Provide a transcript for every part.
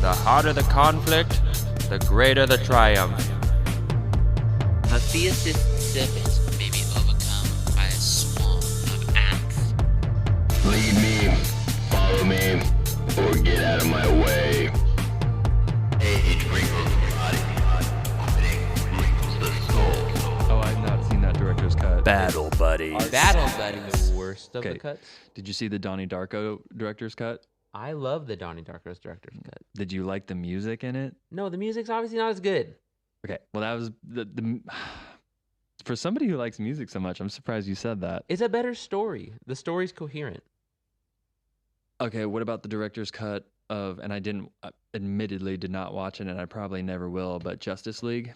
The harder the conflict, the greater the triumph. A fiercest serpent may be overcome by a swarm of ants. Lead me, follow me, or get out of my way. Age wrinkles the body, quitting wrinkles the soul. Oh, I've not seen that director's cut. Battle buddies. Battle Buddies. The worst of Okay. the cuts. Did you see the Donnie Darko director's cut? I love the Donnie Darko's director's cut. Did you like the music in it? No, the music's obviously not as good. Okay, well that was the for somebody who likes music so much, I'm surprised you said that. It's a better story. The story's coherent. Okay, what about the director's cut of, and I didn't, admittedly did not watch it, and I probably never will, but Justice League,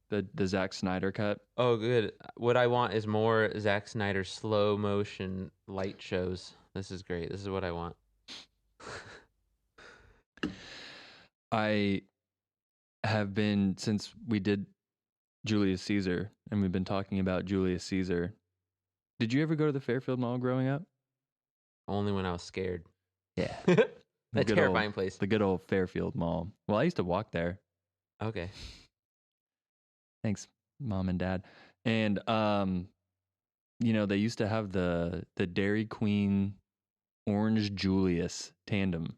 the Zack Snyder cut. Oh, good. What I want is more Zack Snyder slow motion light shows. This is great. This is what I want. I have been, since we did Julius Caesar, and we've been talking about Julius Caesar. Did you ever go to the Fairfield Mall growing up? Only when I was scared. Yeah. That terrifying place. The good old Fairfield Mall. Well, I used to walk there. Okay. Thanks, Mom and Dad. And they used to have the Dairy Queen Orange Julius tandem.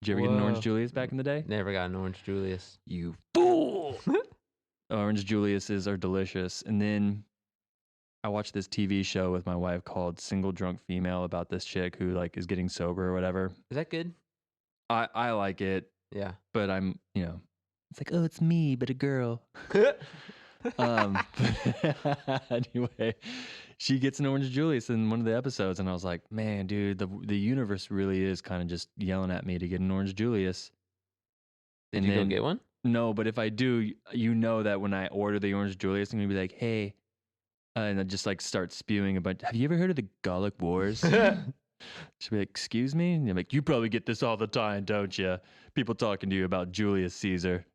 Did you ever get an Orange Whoa. Julius back in the day? Never got an Orange Julius. You fool! Orange Juliuses are delicious. And then I watched this TV show with my wife called Single Drunk Female about this chick who is getting sober or whatever. Is that good? I like it, Yeah. but I'm, it's like, oh, it's me, but a girl. Anyway, she gets an Orange Julius in one of the episodes, and I was like, man, dude, the universe really is kind of just yelling at me to get an Orange Julius. Did you go get one? No, but if I do, you know that when I order the Orange Julius, I'm gonna be like, hey, and I just start spewing a bunch. Have you ever heard of the Gallic Wars? She'll be like, excuse me? And I'm like, you probably get this all the time, don't you? People talking to you about Julius Caesar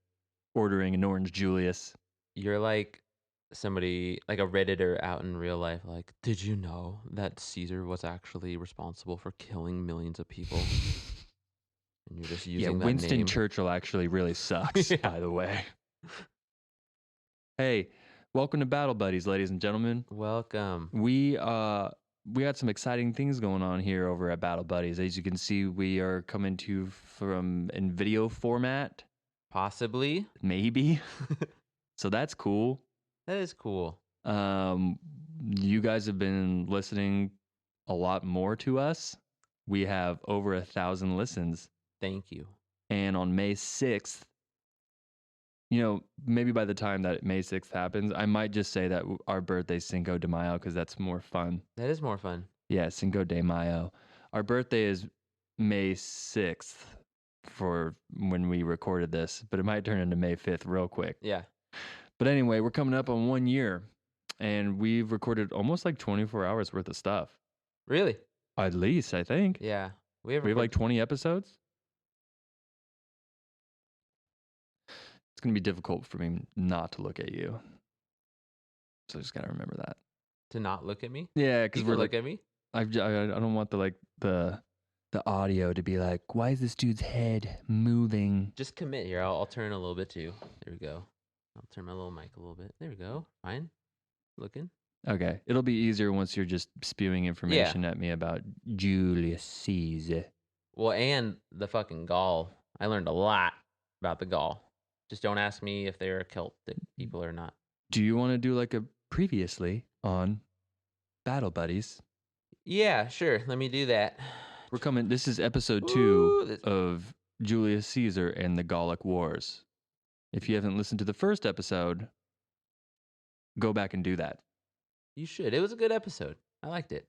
ordering an Orange Julius. You're like somebody, like a Redditor out in real life. Like, did you know that Caesar was actually responsible for killing millions of people? And you're just using that Winston name. Churchill actually really sucks, Yeah. by the way. Hey, welcome to Battle Buddies, ladies and gentlemen. Welcome. We got some exciting things going on here over at Battle Buddies. As you can see, we are coming to you from in video format, Possibly. maybe. So that's cool. That is cool. You guys have been listening a lot more to us. We have over 1,000 listens. Thank you. And on May 6th, maybe by the time that May 6th happens, I might just say that our birthday's Cinco de Mayo because that's more fun. That is more fun. Yeah, Cinco de Mayo. Our birthday is May 6th for when we recorded this, but it might turn into May 5th real quick. Yeah. But anyway, we're coming up on 1 year, and we've recorded almost 24 hours worth of stuff. Really? At least, I think. Yeah. We have 20 episodes. It's going to be difficult for me not to look at you. So I just got to remember that. To not look at me? Yeah, because You we're can look at me? I don't want the audio to be like, why is this dude's head moving? Just commit here. I'll turn a little bit too. There we go. I'll turn my little mic a little bit. There we go. Fine. Looking. Okay. It'll be easier once you're just spewing information at me about Julius Caesar. Well, and the fucking Gaul. I learned a lot about the Gaul. Just don't ask me if they're Celtic people or not. Do you want to do a previously on Battle Buddies? Yeah, sure. Let me do that. We're coming. This is episode 2 Ooh, of Julius Caesar and the Gallic Wars. If you haven't listened to the first episode, go back and do that. You should. It was a good episode. I liked it.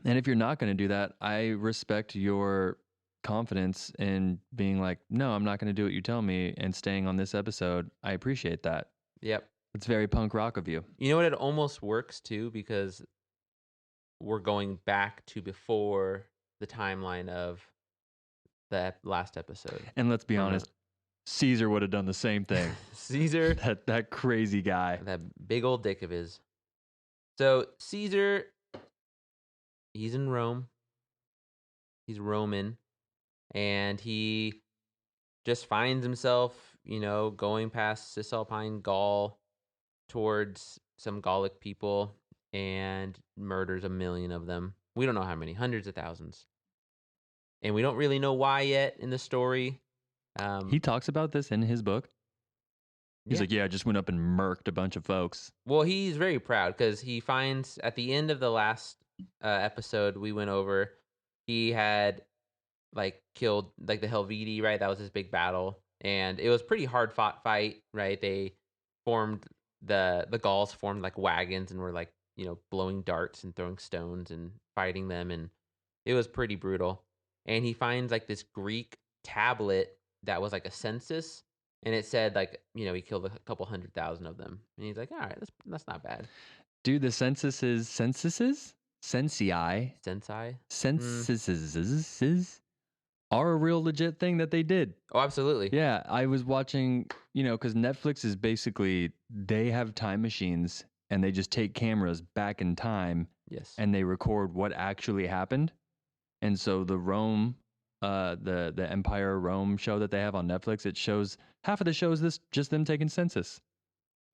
And if you're not going to do that, I respect your confidence in being like, no, I'm not going to do what you tell me, and staying on this episode. I appreciate that. Yep. It's very punk rock of you. You know what? It almost works too because we're going back to before the timeline of the last episode. And let's be Or not. honest, Caesar would have done the same thing. Caesar, that crazy guy. that big old dick of his. So Caesar, he's in Rome. He's Roman, and he just finds himself, going past Cisalpine Gaul towards some Gallic people and murders 1,000,000 of them. We don't know how many, hundreds of thousands. And we don't really know why yet in the story. He talks about this in his book. He's Yeah. like, yeah, I just went up and murked a bunch of folks. Well, he's very proud because he finds at the end of the last episode we went over, he had killed the Helvetii, right? That was his big battle, and it was pretty hard fought fight, right? They formed the Gauls formed like wagons and were blowing darts and throwing stones and fighting them, and it was pretty brutal. And he finds this Greek tablet that was like a census, and it said he killed a couple 100,000 of them, and he's like, all right, that's not bad. Dude, the censuses, Sensii, censuses are a real legit thing that they did. Oh, absolutely. Yeah, I was watching, because Netflix is basically, they have time machines and they just take cameras back in time. Yes. And they record what actually happened. And so the Rome, the Empire Rome show that they have on Netflix, it shows half of the show is this just them taking census.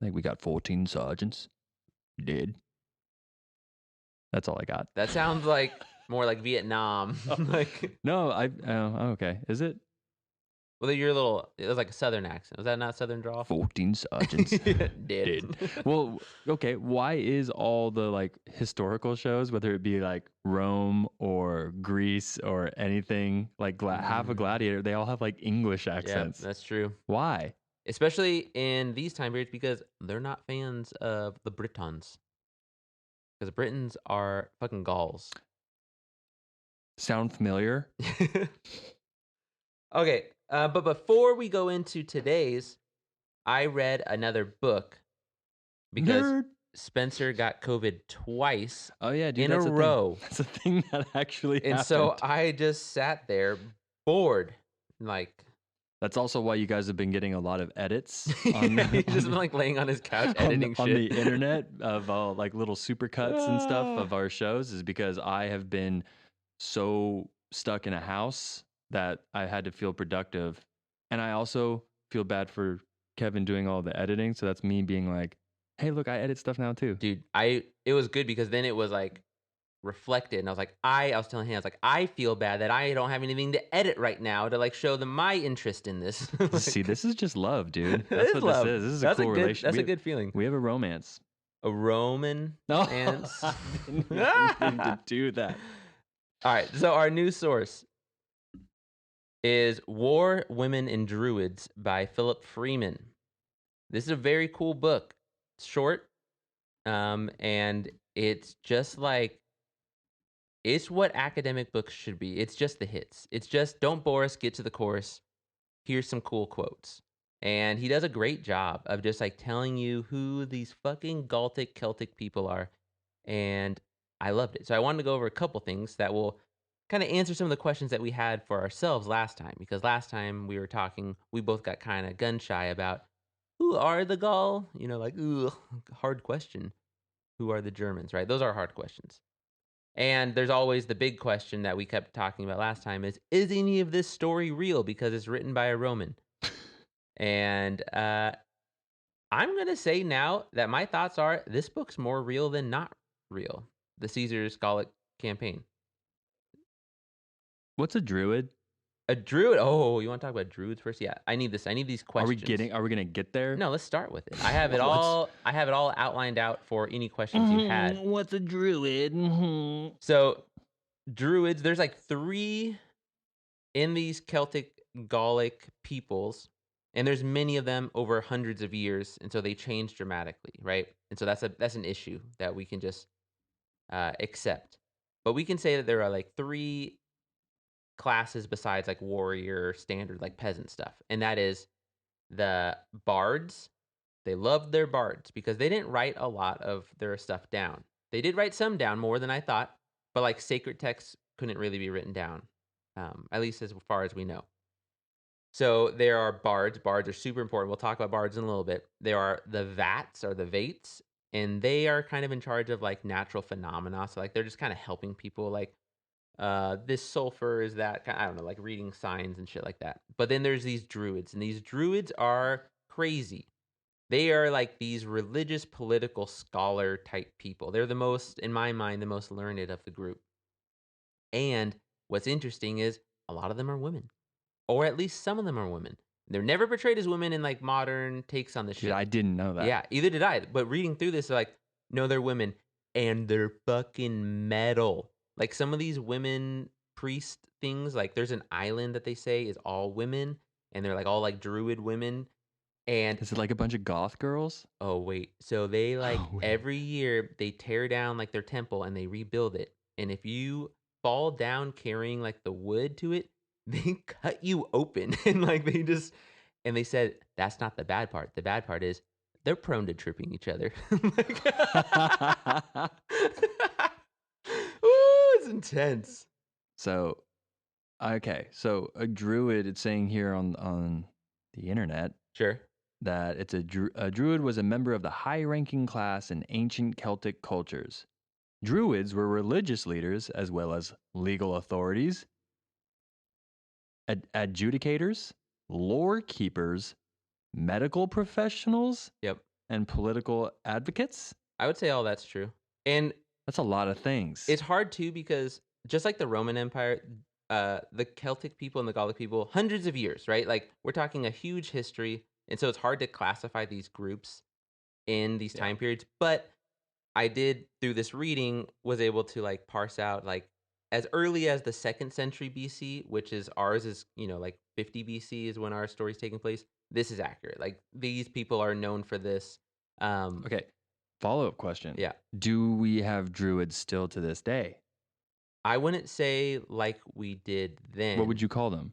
I think we got 14 sergeants dead. That's all I got. That sounds like more like Vietnam. No, okay. Is it? Well, it was like a Southern accent. Was that not Southern drawl? 14 sergeants Dead. Well, okay. Why is all the historical shows, whether it be Rome or Greece or anything, half a Gladiator, they all have English accents? Yeah, that's true. Why? Especially in these time periods because they're not fans of the Britons. Because the Britons are fucking Gauls. Sound familiar? Okay, but before we go into today's, I read another book because Nerd. Spencer got COVID twice Oh yeah, dude, in a row. That's a thing that actually And happened. so I just sat there bored. That's also why you guys have been getting a lot of edits. He's just been laying on his couch editing on shit the internet of all little supercuts and stuff of our shows, is because I have been so stuck in a house that I had to feel productive. And I also feel bad for Kevin doing all the editing. So that's me being like, hey, look, I edit stuff now too. Dude, it was good because then it was reflected, and I was telling him, I feel bad that I don't have anything to edit right now to show them my interest in this. See, this is just love, dude. It That's is what love. this is. This is That's a cool good, relationship. That's a good feeling. We have a romance. A Roman No, ants. I didn't mean to do that. All right, so our news source is War, Women, and Druids by Philip Freeman. This is a very cool book. It's short, and it's just it's what academic books should be. It's just the hits. It's just, don't bore us, get to the course. Here's some cool quotes. And he does a great job of just telling you who these fucking Galtic Celtic people are. And I loved it. So I wanted to go over a couple things that will kind of answer some of the questions that we had for ourselves last time. Because last time we were talking, we both got kind of gun shy about who are the Gaul? Ooh, hard question. Who are the Germans, right? Those are hard questions. And there's always the big question that we kept talking about last time is any of this story real because it's written by a Roman? And I'm going to say now that my thoughts are this book's more real than not real. The Caesar's Gallic campaign. What's a druid? A druid? Oh, you want to talk about druids first? Yeah, I need this. I need these questions. Are we gonna get there? No, let's start with it. I have it all outlined out for any questions you had. What's a druid? So, druids, there's 3 in these Celtic Gallic peoples, and there's many of them over hundreds of years, and so they change dramatically, right? And so that's an issue that we can just accept. But we can say that there are 3 classes besides warrior, standard peasant stuff, and that is the bards. They loved their bards because they didn't write a lot of their stuff down. They did write some down, more than I thought, but sacred texts couldn't really be written down, at least as far as we know. So there are bards. Bards are super important. We'll talk about bards in a little bit. There are the vats or the vates, and they are kind of in charge of natural phenomena. So they're just kind of helping people This sulfur is that kind. I don't know, like reading signs and shit like that. But then there's these druids, and these druids are crazy. They are like these religious, political scholar type people. They're the most, in my mind, the most learned of the group. And what's interesting is a lot of them are women, or at least some of them are women. They're never portrayed as women in like modern takes on this Dude, shit. I didn't know that. Yeah, either did I. But reading through this, they're like, no, they're women, and they're fucking metal. Like some of these women priest things, like there's an island that they say is all women, and they're like all like druid women. And Is it like a bunch of goth girls? oh wait, so they like Oh, wait. every year they tear down like their temple and they rebuild it. And if you fall down carrying like the wood to it, they cut you open and like and they said that's not the bad part. The bad part is they're prone to tripping each other. Like, ooh, it's intense. So, okay. So a druid, it's saying here on the internet Sure. that it's a druid was a member of the high-ranking class in ancient Celtic cultures. Druids were religious leaders as well as legal authorities, adjudicators, lore keepers, medical professionals, Yep. and political advocates. I would say all that's true. And That's a lot of things. it's hard too because just like the Roman Empire, the Celtic people and the Gallic people, hundreds of years, right? Like we're talking a huge history, and so it's hard to classify these groups in these time periods. But I did through this reading was able to like parse out like as early as the 2nd century BC, which is ours is like 50 BC is when our story's taking place. This is accurate. Like these people are known for this. Okay. Follow-up question. Yeah. Do we have druids still to this day? I wouldn't say like we did then. What would you call them?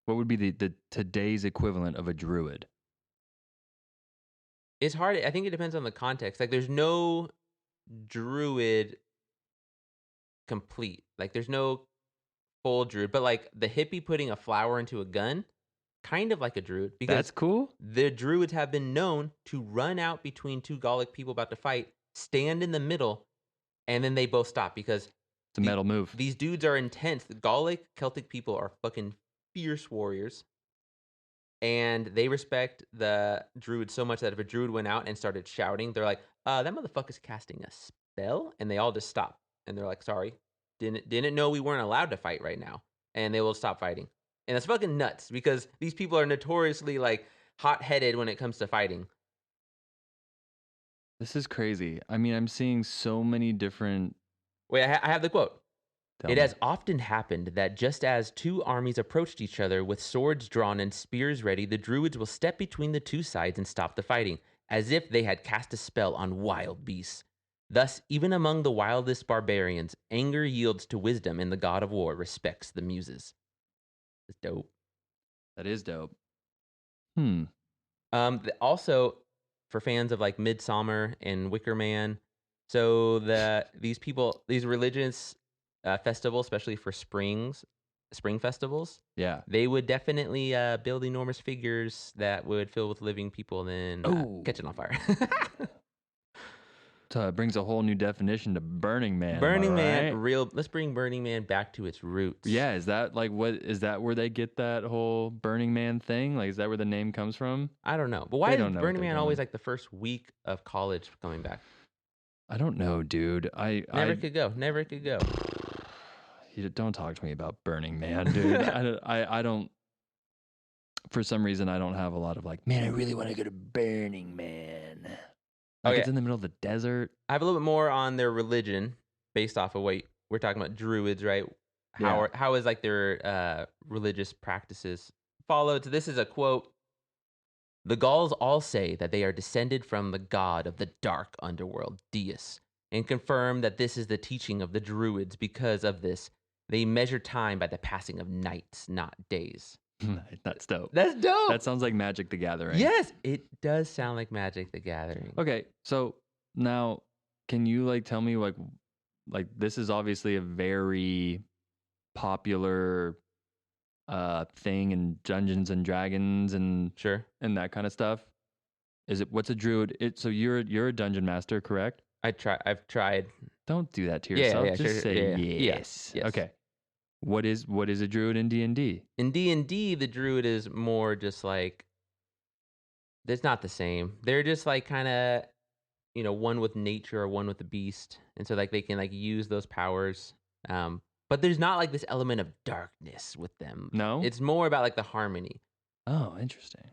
What would be the today's equivalent of a druid? It's hard. I think it depends on the context. Like there's no druid complete. Like there's no full druid, but like the hippie putting a flower into a gun, kind of like a druid. Because That's cool. the druids have been known to run out between two Gallic people about to fight, stand in the middle, and then they both stop because It's a metal move. these dudes are intense. The Gallic Celtic people are fucking fierce warriors. And they respect the druid so much that if a druid went out and started shouting, they're like, that motherfucker's casting a spell. And they all just stop. And they're like, sorry, didn't know we weren't allowed to fight right now. And they will stop fighting. And that's fucking nuts because these people are notoriously like hot-headed when it comes to fighting. This is crazy. I mean, I'm seeing so many different. Wait, I have the quote. Tell It me. has often happened that just as two armies approached each other with swords drawn and spears ready, the druids will step between the two sides and stop the fighting, as if they had cast a spell on wild beasts. Thus, even among the wildest barbarians, anger yields to wisdom, and the god of war respects the muses. That's dope. That is dope. Also, for fans of like Midsummer and Wicker Man, so these religious festivals, especially for spring festivals, Yeah. they would definitely build enormous figures that would fill with living people and then Ooh. catch it on fire. So it brings a whole new definition to Burning Man. am I Burning Man, right? let's bring Burning Man back to its roots. Yeah, is that like what is that where they get that whole Burning Man thing? Like, is that where the name comes from? I don't know. But why They is don't know what Burning they're Man always doing. like the first week of college coming back? I don't know, dude. Never could go. Never could go. You don't talk to me about Burning Man, dude. I don't. For some reason, I don't have a lot of like, man, I really want to go to Burning Man. Like Okay. it's in the middle of the desert. I have a little bit more on their religion based off of what we're talking about druids, right? How is like their religious practices followed? So this is a quote. The Gauls all say that they are descended from the god of the dark underworld, Deus, and confirm that this is the teaching of the druids. Because of this, they measure time by the passing of nights, not days. That's dope. That's dope. That sounds like Magic the Gathering. Yes, it does sound like Magic the Gathering. Okay, so now can you like tell me like this is obviously a very popular thing in Dungeons and Dragons and Sure. that kind of stuff. What's a druid? So you're a dungeon master, correct? I've tried. Don't do that to Yeah, yourself. yeah, Just sure, say yeah. yes. Yes. Okay. What is a druid in D&D? In D&D, the druid is more just like, it's not the same. They're just like kind of, one with nature or one with the beast. And so like they can like use those powers. But there's not like this element of darkness with them. No? It's more about like the harmony. Oh, interesting.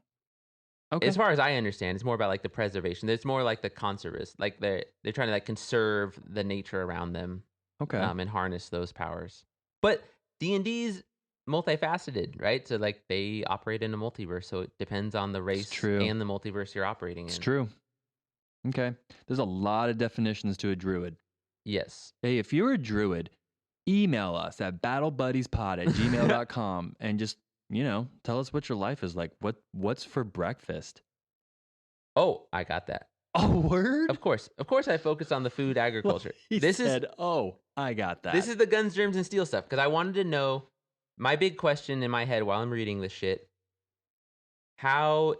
Okay. As far as I understand, it's more about like the preservation. It's more like the conservist. Like they're trying to like conserve the nature around them. Okay. And harness those powers. But D&D's multifaceted, right? So like they operate in a multiverse, so it depends on the race and the multiverse you're operating in. It's true. Okay. There's a lot of definitions to a druid. Yes. Hey, if you're a druid, email us at battlebuddiespod@gmail.com and just, tell us what your life is like. What's for breakfast? Oh, I got that. Oh, word? Of course I focus on the food agriculture. He said, I got that. This is the guns, germs, and steel stuff, because I wanted to know, my big question in my head while I'm reading this shit, how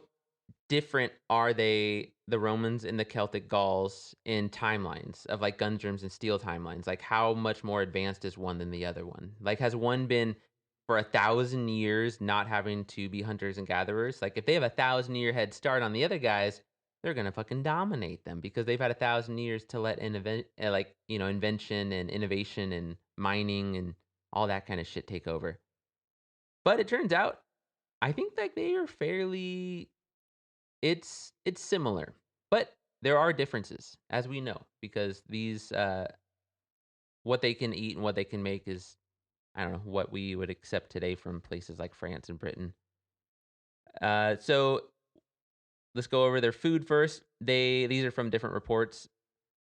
different are the Romans and the Celtic Gauls in timelines of like guns, germs, and steel timelines? Like how much more advanced is one than the other one? Like has one been for 1,000 years not having to be hunters and gatherers? Like if they have 1,000-year head start on the other guys, they're gonna fucking dominate them because they've had 1,000 years to let invention and innovation and mining and all that kind of shit take over. But it turns out, I think that they are fairly. It's similar, but there are differences, as we know, because these what they can eat and what they can make is, I don't know, what we would accept today from places like France and Britain. So let's go over their food first. These are from different reports.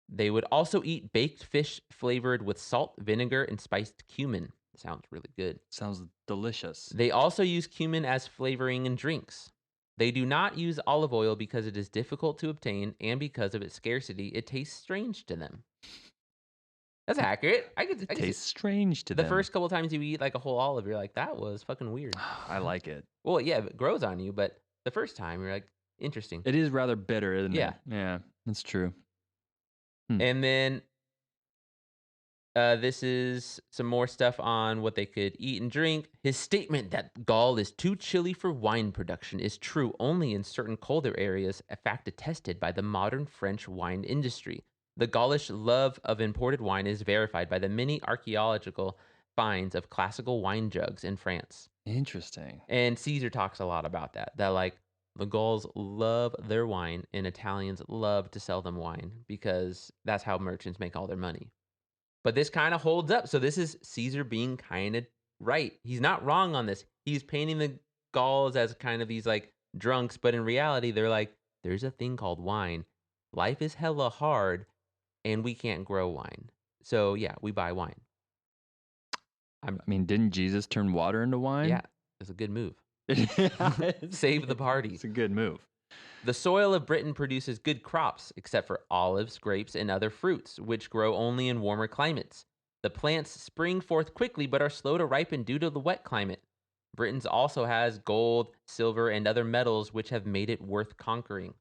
They would also eat baked fish flavored with salt, vinegar, and spiced cumin. Sounds really good. Sounds delicious. They also use cumin as flavoring in drinks. They do not use olive oil because it is difficult to obtain, and because of its scarcity, it tastes strange to them. That's accurate. It tastes strange to them. The first couple times you eat like a whole olive, you're like, that was fucking weird. I like it. Well, yeah, it grows on you, but the first time you're like, interesting. It is rather bitter, isn't it? Yeah. Yeah, that's true. And then this is some more stuff on what they could eat and drink. His statement that Gaul is too chilly for wine production is true only in certain colder areas, a fact attested by the modern French wine industry. The Gaulish love of imported wine is verified by the many archaeological finds of classical wine jugs in France. Interesting. And Caesar talks a lot about that like the Gauls love their wine and Italians love to sell them wine because that's how merchants make all their money. But this kind of holds up. So this is Caesar being kind of right. He's not wrong on this. He's painting the Gauls as kind of these like drunks, but in reality, they're like, there's a thing called wine. Life is hella hard, and we can't grow wine. So yeah, we buy wine. Didn't Jesus turn water into wine? Yeah, it's a good move. Save the party. It's a good move. The soil of Britain produces good crops, except for olives, grapes, and other fruits, which grow only in warmer climates. The plants spring forth quickly, but are slow to ripen due to the wet climate. Britain also has gold, silver, and other metals, which have made it worth conquering.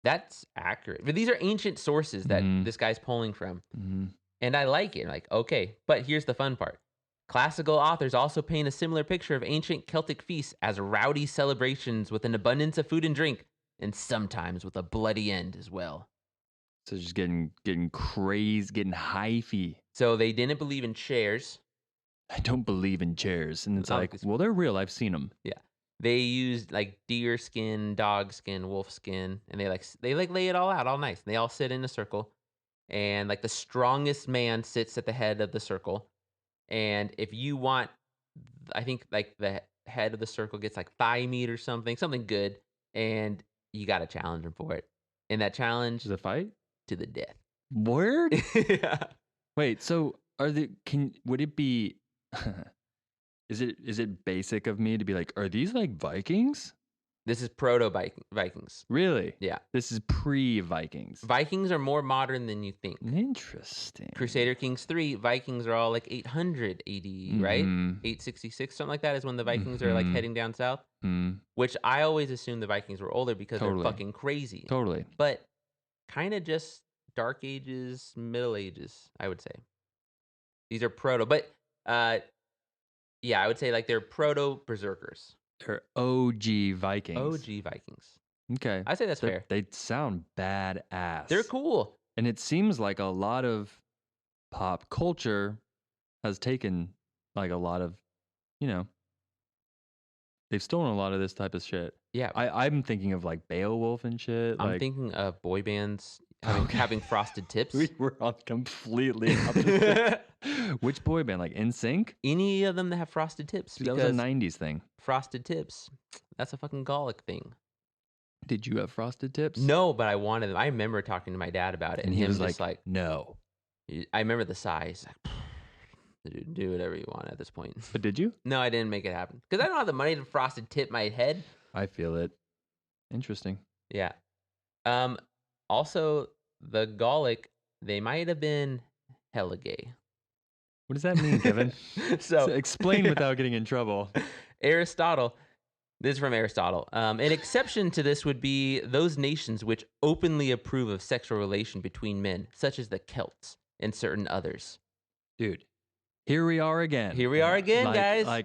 That's accurate. But these are ancient sources that this guy's pulling from. Mm-hmm. And I like it. Like, okay, but here's the fun part. Classical authors also paint a similar picture of ancient Celtic feasts as rowdy celebrations with an abundance of food and drink, and sometimes with a bloody end as well. So just getting crazed, getting hyphy. So they didn't believe in chairs. I don't believe in chairs. And it's well, they're real. I've seen them. Yeah. They used like deer skin, dog skin, wolf skin, and they lay it all out all nice. And they all sit in a circle, and like the strongest man sits at the head of the circle. And if you want, I think like the head of the circle gets like thigh meat or something good, and you got to challenge him for it. And that challenge is a fight to the death. Word? Yeah. Wait, so would it be? Is it basic of me to be like, are these like Vikings? This is proto-Vikings. Really? Yeah. This is pre-Vikings. Vikings are more modern than you think. Interesting. Crusader Kings 3, Vikings are all like 800 AD, right? 866, something like that is when the Vikings are like heading down south. Which I always assumed the Vikings were older because they're fucking crazy. Totally. But kind of just Dark Ages, Middle Ages, I would say. These are proto. But Yeah, I would say like they're proto berserkers. They're OG Vikings. OG Vikings. Okay. I'd say that's fair. They sound badass. They're cool. And it seems like a lot of pop culture has taken like a lot of, they've stolen a lot of this type of shit. Yeah. I'm thinking of like Beowulf and shit. I'm thinking of boy bands having frosted tips. We were on completely opposite. Which boy band? Like NSYNC? Any of them that have frosted tips. Dude, that was a 90s thing. Frosted tips. That's a fucking Gallic thing. Did you have frosted tips? No, but I wanted them. I remember talking to my dad about it. And he was like, no. I remember the size. Like, dude, do whatever you want at this point. But did you? No, I didn't make it happen. Because I don't have the money to frosted tip my head. I feel it. Interesting. Yeah. Also, the Gallic, they might have been hella gay. What does that mean, Kevin? So explain without getting in trouble. Aristotle, this is from Aristotle. An exception to this would be those nations which openly approve of sexual relation between men, such as the Celts and certain others. Dude, here we are again. Here we are again, guys.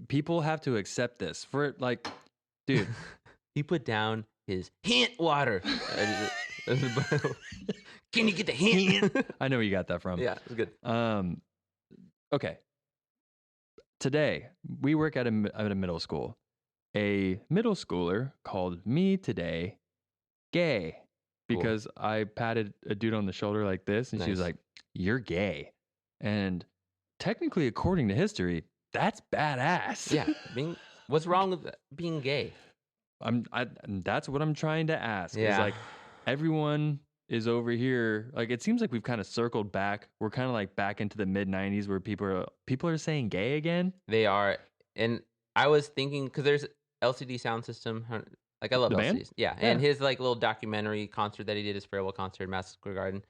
People have to accept this. Dude. He put down his hint water. Can you get the hint? I know where you got that from. Yeah, it's good. Okay. Today, we work at a middle school. A middle schooler called me today gay because I patted a dude on the shoulder like this, and she was like, "You're gay." And technically, according to history, that's badass. Yeah. What's wrong with being gay? That's what I'm trying to ask. Yeah. Is like everyone is over here. Like it seems like we've kind of circled back. We're kind of like back into the mid 90s where people are saying gay again. They are. And I was thinking, because there's LCD Sound System. Like I love LCDs. Yeah. And his like little documentary concert that he did, his farewell concert in Madison Square Garden.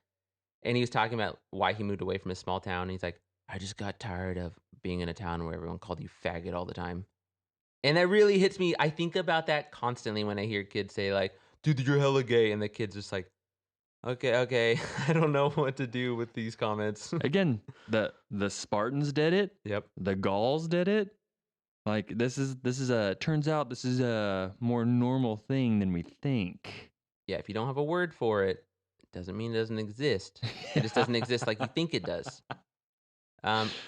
And he was talking about why he moved away from his small town. And he's like, I just got tired of being in a town where everyone called you faggot all the time. And that really hits me. I think about that constantly when I hear kids say like, dude, you're hella gay. And the kid's just like, okay. I don't know what to do with these comments. Again, the Spartans did it. Yep. The Gauls did it. Like turns out this is a more normal thing than we think. Yeah, if you don't have a word for it, it doesn't mean it doesn't exist. It just doesn't exist like you think it does.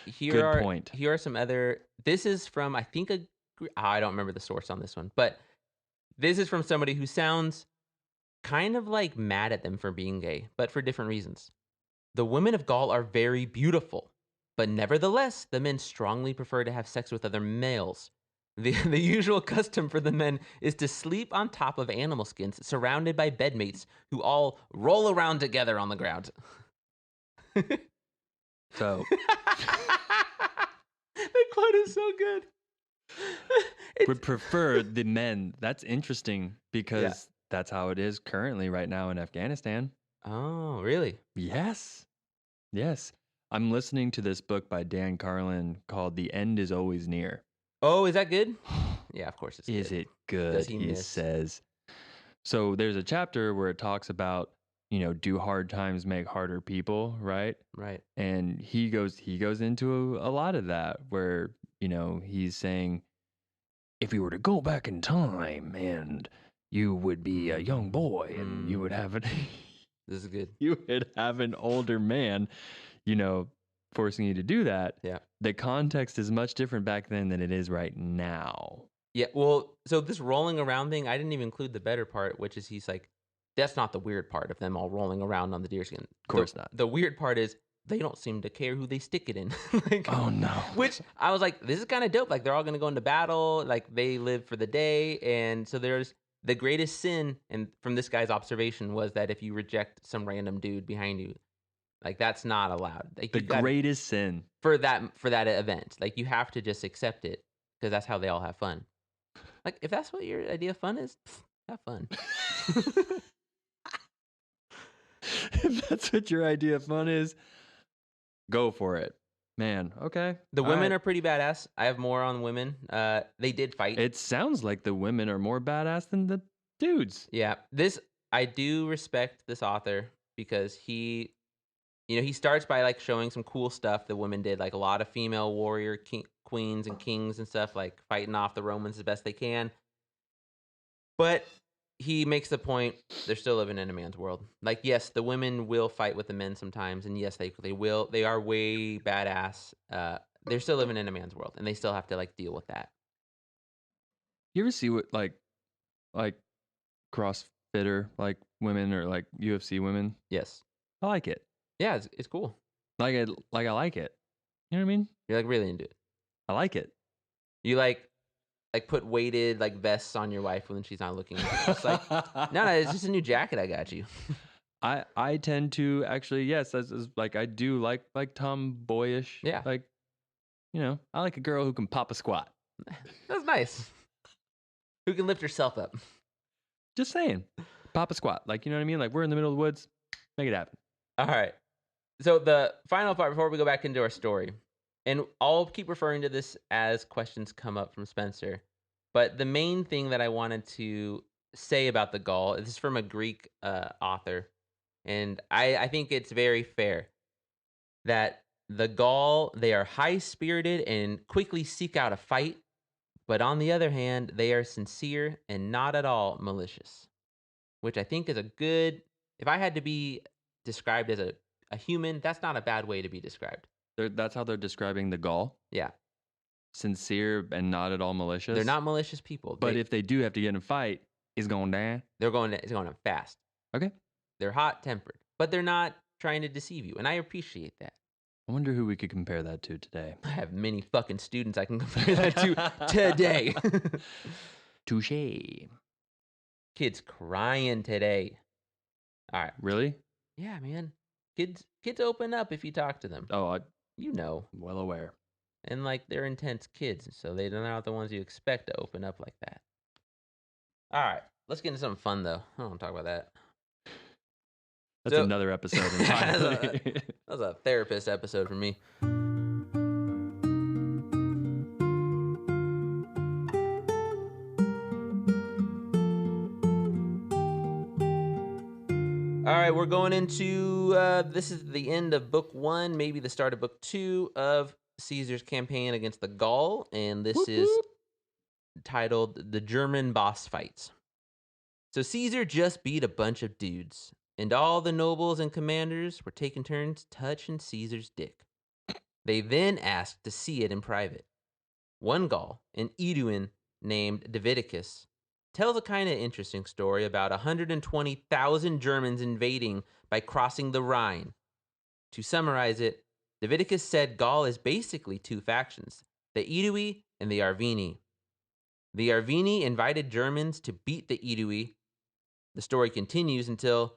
Here are some other. This is from I don't remember the source on this one, but this is from somebody who sounds kind of like mad at them for being gay, but for different reasons. The women of Gaul are very beautiful, but nevertheless, the men strongly prefer to have sex with other males. The usual custom for the men is to sleep on top of animal skins, surrounded by bedmates who all roll around together on the ground. So that quote is so good. Would prefer the men. That's interesting because that's how it is currently right now in Afghanistan. Oh, really? Yes. I'm listening to this book by Dan Carlin called The End is Always Near. Oh, is that good? Yeah, of course it's good. Is it good? He says. So there's a chapter where it talks about, do hard times make harder people, right? Right. And he goes into a lot of that where, he's saying, if you were to go back in time and you would be a young boy and you would have This is good. You would have an older man, forcing you to do that. Yeah. The context is much different back then than it is right now. Yeah, well, so this rolling around thing, I didn't even include the better part, which is he's like, that's not the weird part of them all rolling around on the deerskin. Of course not. The weird part is they don't seem to care who they stick it in. Oh, no. Which I was like, this is kind of dope. Like, they're all going to go into battle. Like, they live for the day. And so there's the greatest sin, and from this guy's observation, was that if you reject some random dude behind you, like, that's not allowed. Like, the greatest sin. For that event. Like, you have to just accept it because that's how they all have fun. Like, if that's what your idea of fun is, have fun. If that's what your idea of fun is, go for it. Man, okay. The women are pretty badass. I have more on women. They did fight. It sounds like the women are more badass than the dudes. Yeah. I do respect this author because he, he starts by like showing some cool stuff the women did, like a lot of female warrior queens and kings and stuff, like fighting off the Romans the best they can. But he makes the point they're still living in a man's world. Like, yes, the women will fight with the men sometimes, and yes, they will. They are way badass. They're still living in a man's world, and they still have to like deal with that. You ever see what like CrossFitter like women or like UFC women? Yes. I like it. Yeah, it's cool. I like it. You know what I mean? You're like really into it. I like it. You like put weighted like vests on your wife when she's not looking. It's like, no, it's just a new jacket I got you. I tend to actually, yes, that's like I do like tomboyish. Yeah. Like, I like a girl who can pop a squat. That's nice. Who can lift herself up. Just saying. Pop a squat. Like, you know what I mean? Like, we're in the middle of the woods. Make it happen. All right. So the final part before we go back into our story, and I'll keep referring to this as questions come up from Spencer, but the main thing that I wanted to say about the Gaul, this is from a Greek author, and I think it's very fair that the Gaul, they are high-spirited and quickly seek out a fight, but on the other hand, they are sincere and not at all malicious, which I think is a good, if I had to be described as a human, that's not a bad way to be described. That's how they're describing the Gaul. Yeah. Sincere and not at all malicious. They're not malicious people. But if they do have to get in a fight, it's going down. It's going fast. Okay. They're hot-tempered, but they're not trying to deceive you, and I appreciate that. I wonder who we could compare that to today. I have many fucking students I can compare that to today. Touché. Kids crying today. All right. Really? Yeah, man. Kids open up if you talk to them. Oh, You know. well aware. And like they're intense kids, so they're not the ones you expect to open up like that. All right, let's get into something fun though. I don't want to talk about that. That's another episode entirely. That was a therapist episode for me. All right, we're going into, this is the end of book 1, maybe the start of book 2 of Caesar's campaign against the Gaul, and this is titled The German Boss Fights. So Caesar just beat a bunch of dudes, and all the nobles and commanders were taking turns touching Caesar's dick. They then asked to see it in private. One Gaul, an Aeduan named Davidicus, tells a kind of interesting story about 120,000 Germans invading by crossing the Rhine. To summarize it, Davidicus said Gaul is basically two factions, the Aedui and the Arveni. The Arveni invited Germans to beat the Aedui. The story continues until,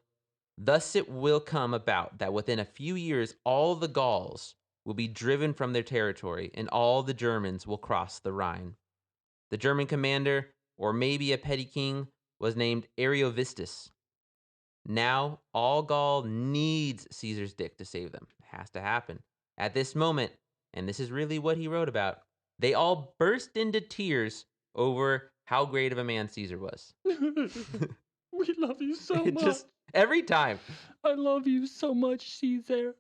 thus it will come about that within a few years all the Gauls will be driven from their territory and all the Germans will cross the Rhine. The German commander, or maybe a petty king, was named Ariovistus. Now, all Gaul needs Caesar's dick to save them. It has to happen. At this moment, and this is really what he wrote about, they all burst into tears over how great of a man Caesar was. We love you so much. Just every time. I love you so much, Caesar.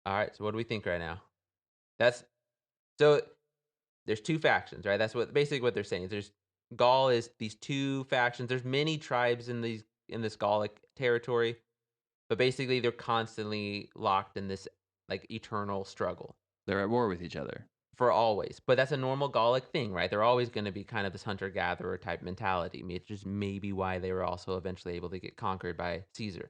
All right, so what do we think right now? So there's two factions, right? That's basically what they're saying. There's Gaul is these two factions. There's many tribes in this Gallic territory, but basically they're constantly locked in this like eternal struggle. They're at war with each other. For always. But that's a normal Gallic thing, right? They're always going to be kind of this hunter-gatherer type mentality. It's just maybe why they were also eventually able to get conquered by Caesar.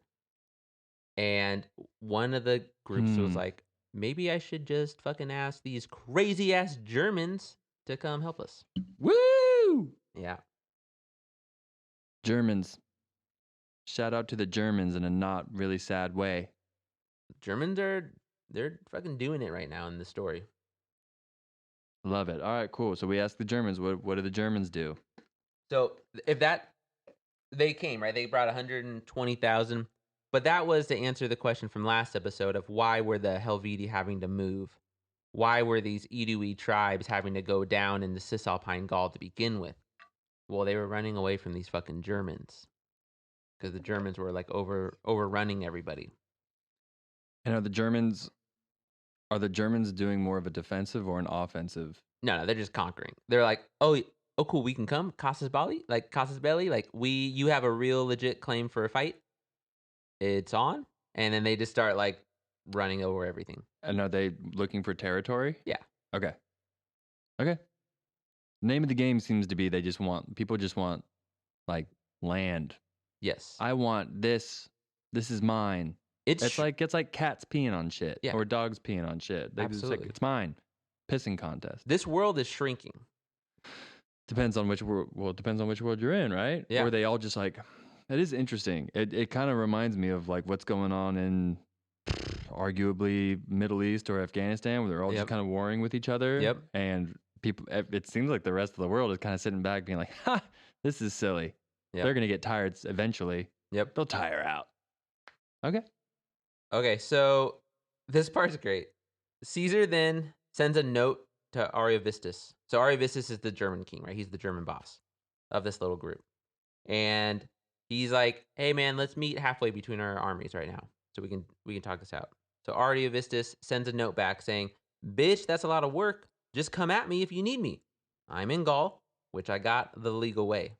And one of the groups was like, maybe I should just fucking ask these crazy-ass Germans to come help us. Woo! Yeah. Germans. Shout out to the Germans in a not really sad way. Germans they're fucking doing it right now in the story. Love it. All right, cool. So we asked the Germans, what do the Germans do? So they came, right? They brought 120,000, but that was to answer the question from last episode of why were the Helvetii having to move? Why were these Aedui tribes having to go down into Cisalpine Gaul to begin with? Well, they were running away from these fucking Germans because the Germans were like overrunning everybody. And are the Germans doing more of a defensive or an offensive? No, they're just conquering. They're like, oh, cool, we can come, Casus Belli, like you have a real legit claim for a fight. It's on, and then they just start like running over everything. And are they looking for territory? Yeah. Okay. The name of the game seems to be people just want like land. Yes. I want this. This is mine. It's like cats peeing on shit, or dogs peeing on shit. Absolutely. It's mine. Pissing contest. This world is shrinking. Depends on which world. Well, it depends on which world you're in, right? Yeah. Or are they all just like? That is interesting. It kind of reminds me of like what's going on in arguably Middle East or Afghanistan, where they're all just kind of warring with each other. Yep. And people, it seems like the rest of the world is kind of sitting back, being like, "Ha, this is silly." Yep. They're gonna get tired eventually. Yep. They'll tire out. Okay, so this part's great. Caesar then sends a note to Ariovistus. So Ariovistus is the German king, right? He's the German boss of this little group. And he's like, hey man, let's meet halfway between our armies right now. So we can talk this out. So Ariovistus sends a note back saying, bitch, that's a lot of work. Just come at me if you need me. I'm in Gaul, which I got the legal way.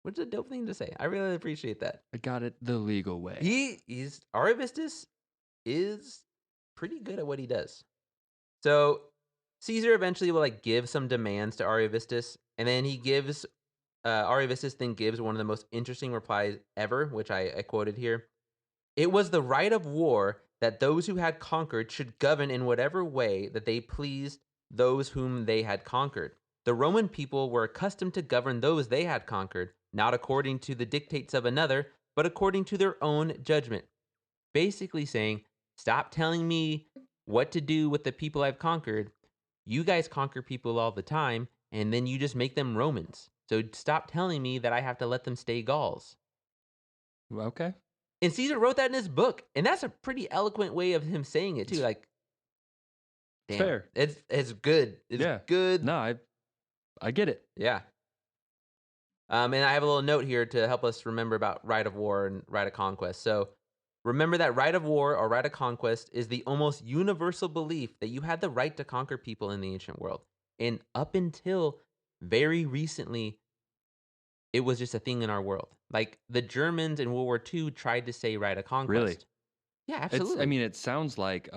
Which is a dope thing to say. I really appreciate that. I got it the legal way. Ariovistus is pretty good at what he does. So Caesar eventually will like give some demands to Ariovistus, and then Ariovistus then gives one of the most interesting replies ever, which I quoted here. It was the right of war that those who had conquered should govern in whatever way that they pleased those whom they had conquered. The Roman people were accustomed to govern those they had conquered, not according to the dictates of another, but according to their own judgment. Basically saying, stop telling me what to do with the people I've conquered. You guys conquer people all the time, and then you just make them Romans. So stop telling me that I have to let them stay Gauls. Okay. And Caesar wrote that in his book, and that's a pretty eloquent way of him saying it too. Like, damn, fair. It's good. It's good. No, I get it. Yeah. And I have a little note here to help us remember about right of war and right of conquest. So remember that right of war or right of conquest is the almost universal belief that you had the right to conquer people in the ancient world. And up until very recently, it was just a thing in our world. Like the Germans in World War II tried to say right of conquest. Really? Yeah, absolutely. It sounds like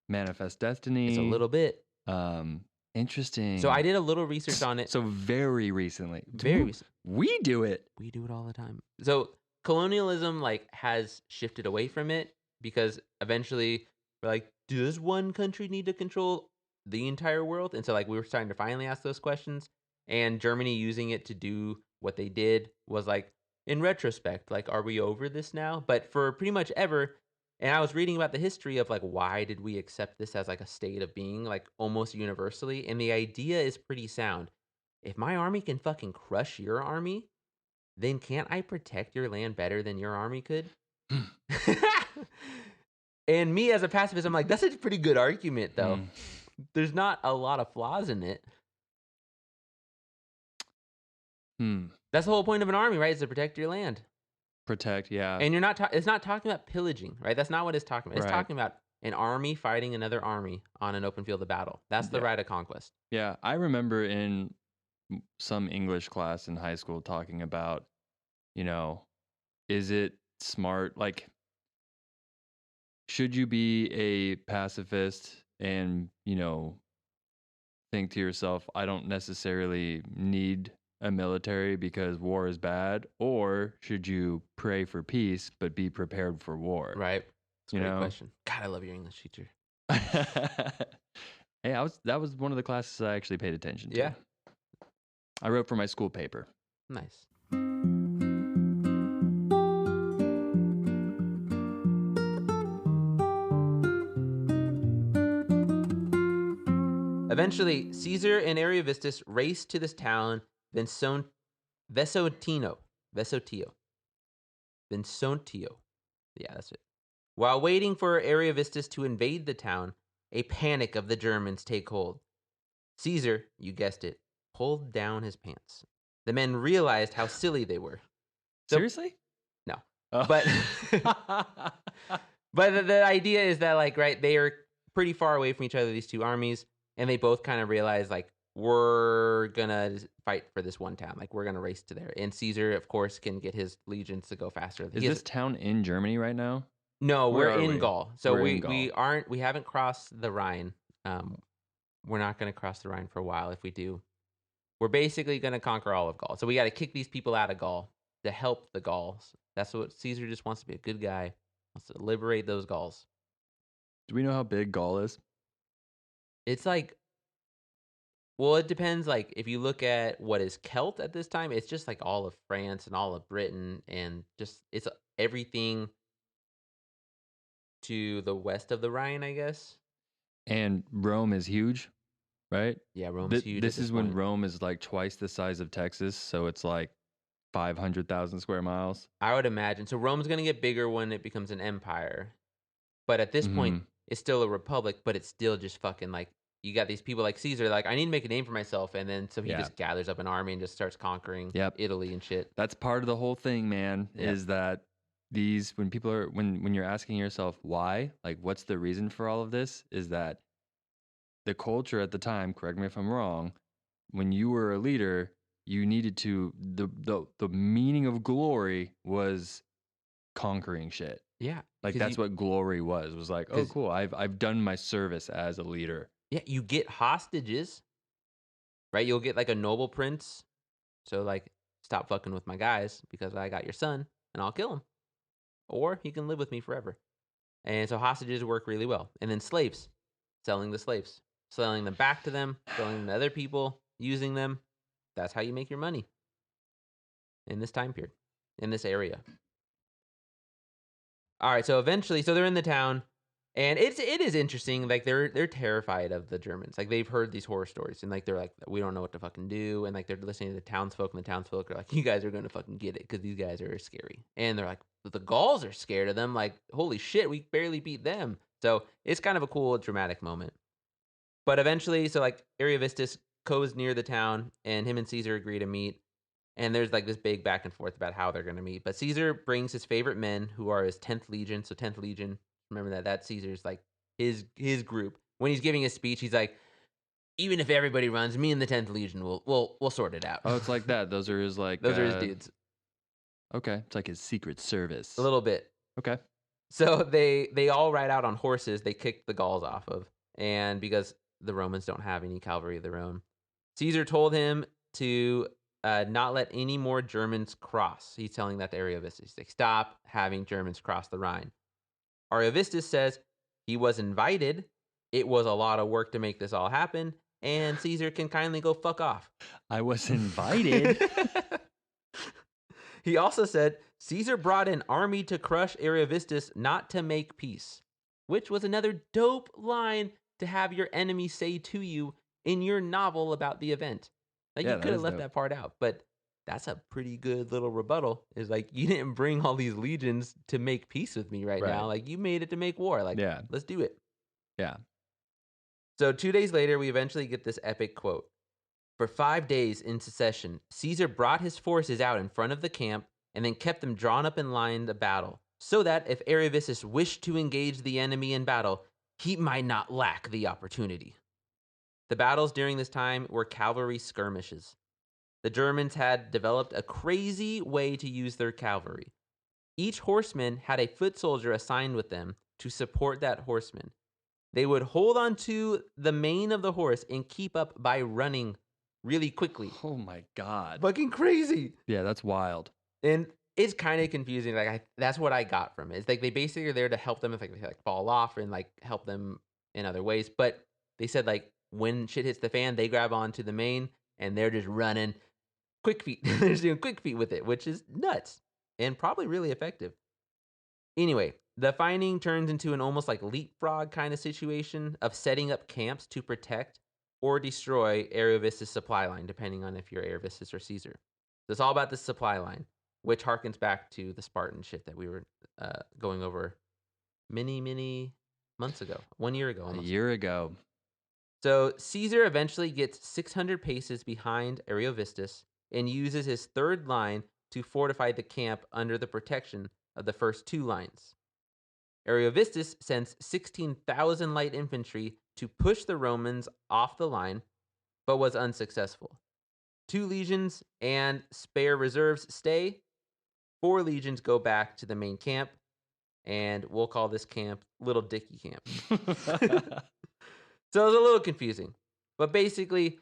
Manifest Destiny. It's a little bit. Interesting. So I did a little research on it. So very recently. We do it. We do it all the time. So colonialism has shifted away from it because eventually we're like, does one country need to control the entire world? And so we were starting to finally ask those questions. And Germany using it to do what they did was in retrospect, are we over this now? But for pretty much ever, and I was reading about the history of why did we accept this as a state of being almost universally, and the idea is pretty sound. If my army can fucking crush your army, then can't I protect your land better than your army could? And me as a pacifist, I'm like, that's a pretty good argument though. There's not a lot of flaws in it. That's the whole point of an army, right? Is to protect your land. Protect, yeah. And you're not. It's not talking about pillaging, right? That's not what it's talking about. It's talking about an army fighting another army on an open field of battle. That's the right of conquest. Yeah, I remember in some English class in high school talking about, is it smart? Should you be a pacifist and think to yourself, I don't necessarily need a military because war is bad, or should you pray for peace but be prepared for war? Right. That's a great question. God, I love your English teacher. Hey, that was one of the classes I actually paid attention to. Yeah. I wrote for my school paper. Nice. Eventually, Caesar and Ariovistus raced to this town, Vesontio. Yeah, that's it. While waiting for Ariovistus to invade the town, a panic of the Germans take hold. Caesar, you guessed it, pulled down his pants. The men realized how silly they were. Seriously? No. Oh. But But the idea is that, like, right, they are pretty far away from each other, these two armies, and they both kind of realize, like, we're gonna fight for this one town. Like, we're gonna race to there. And Caesar, of course, can get his legions to go faster. Is this town in Germany right now? No, Where we're are in we? Gaul. So We're in we haven't crossed the Rhine. We're not gonna cross the Rhine for a while. If we do, we're basically gonna conquer all of Gaul. So we got to kick these people out of Gaul to help the Gauls. That's what Caesar just wants to be, a good guy, wants to liberate those Gauls. Do we know how big Gaul is? It's like, well, it depends. Like, if you look at what is Celt at this time, it's just like all of France and all of Britain, and just it's everything to the west of the Rhine, I guess. And Rome is huge, right? Yeah, Rome's huge. This at is when point. Rome is like twice the size of Texas, so it's like 500,000 square miles. I would imagine. So Rome's gonna get bigger when it becomes an empire, but at this point, it's still a republic. But it's still just fucking like, you got these people like Caesar, like, I need to make a name for myself, and then so he just gathers up an army and just starts conquering Italy and shit. That's part of the whole thing, man. Yep. Is that when people are when you're asking yourself why, like, what's the reason for all of this? Is that the culture at the time? Correct me if I'm wrong. When you were a leader, you needed to the meaning of glory was conquering shit. Yeah, like that's what glory was. Was like, oh, cool. I've done my service as a leader. Yeah, you get hostages, right? You'll get like a noble prince. So, like, stop fucking with my guys because I got your son and I'll kill him. Or he can live with me forever. And so hostages work really well. And then slaves, selling the slaves, selling them back to them, selling them to other people, using them. That's how you make your money in this time period, in this area. All right, so eventually, so they're in the town. And it is interesting. Like, they're terrified of the Germans. Like, they've heard these horror stories, and like they're like, we don't know what to fucking do. And like they're listening to the townsfolk, and the townsfolk are like, you guys are gonna fucking get it because these guys are scary. And they're like, the Gauls are scared of them. Like, holy shit, we barely beat them. So it's kind of a cool dramatic moment. But eventually, so like Ariovistus goes near the town, and him and Caesar agree to meet. And there's like this big back and forth about how they're gonna meet. But Caesar brings his favorite men, who are his 10th Legion. So 10th Legion. Remember that's Caesar's, like, his group. When he's giving his speech, he's like, even if everybody runs, me and the 10th Legion we'll sort it out. Oh, it's like that. Those are his like. Those are his dudes. Okay, it's like his secret service. A little bit. Okay. So they all ride out on horses. They kick the Gauls off of, and because the Romans don't have any cavalry of their own, Caesar told him to not let any more Germans cross. He's telling that to Ariovistus. He's like, stop having Germans cross the Rhine. Ariovistus says he was invited. It was a lot of work to make this all happen, and Caesar can kindly go fuck off. I was invited. He also said Caesar brought an army to crush Ariovistus, not to make peace, which was another dope line to have your enemy say to you in your novel about the event. Like, you could have left that part out, but that's a pretty good little rebuttal. Is like, you didn't bring all these legions to make peace with me right now. Like, you made it to make war. Like, let's do it. Yeah. So 2 days later, we eventually get this epic quote. For 5 days in succession, Caesar brought his forces out in front of the camp and then kept them drawn up in line to battle, so that if Ariovistus wished to engage the enemy in battle, he might not lack the opportunity. The battles during this time were cavalry skirmishes. The Germans had developed a crazy way to use their cavalry. Each horseman had a foot soldier assigned with them to support that horseman. They would hold on to the mane of the horse and keep up by running really quickly. Oh my God. Fucking crazy. Yeah, that's wild. And it's kind of confusing. Like, that's what I got from it. It's like they basically are there to help them if they like fall off and like help them in other ways. But they said, like, when shit hits the fan, they grab onto the mane and they're just running. Quick feet. They're just doing quick feet with it, which is nuts and probably really effective. Anyway, the fighting turns into an almost like leapfrog kind of situation of setting up camps to protect or destroy Ariovistus' supply line, depending on if you're Ariovistus or Caesar. So it's all about the supply line, which harkens back to the Spartan shit that we were going over many months ago. 1 year ago almost. A year ago. So Caesar eventually gets 600 paces behind Ariovistus and uses his third line to fortify the camp under the protection of the first two lines. Ariovistus sends 16,000 light infantry to push the Romans off the line, but was unsuccessful. 2 legions and spare reserves stay. 4 legions go back to the main camp, and we'll call this camp Little Dicky Camp. So it was a little confusing. But basically,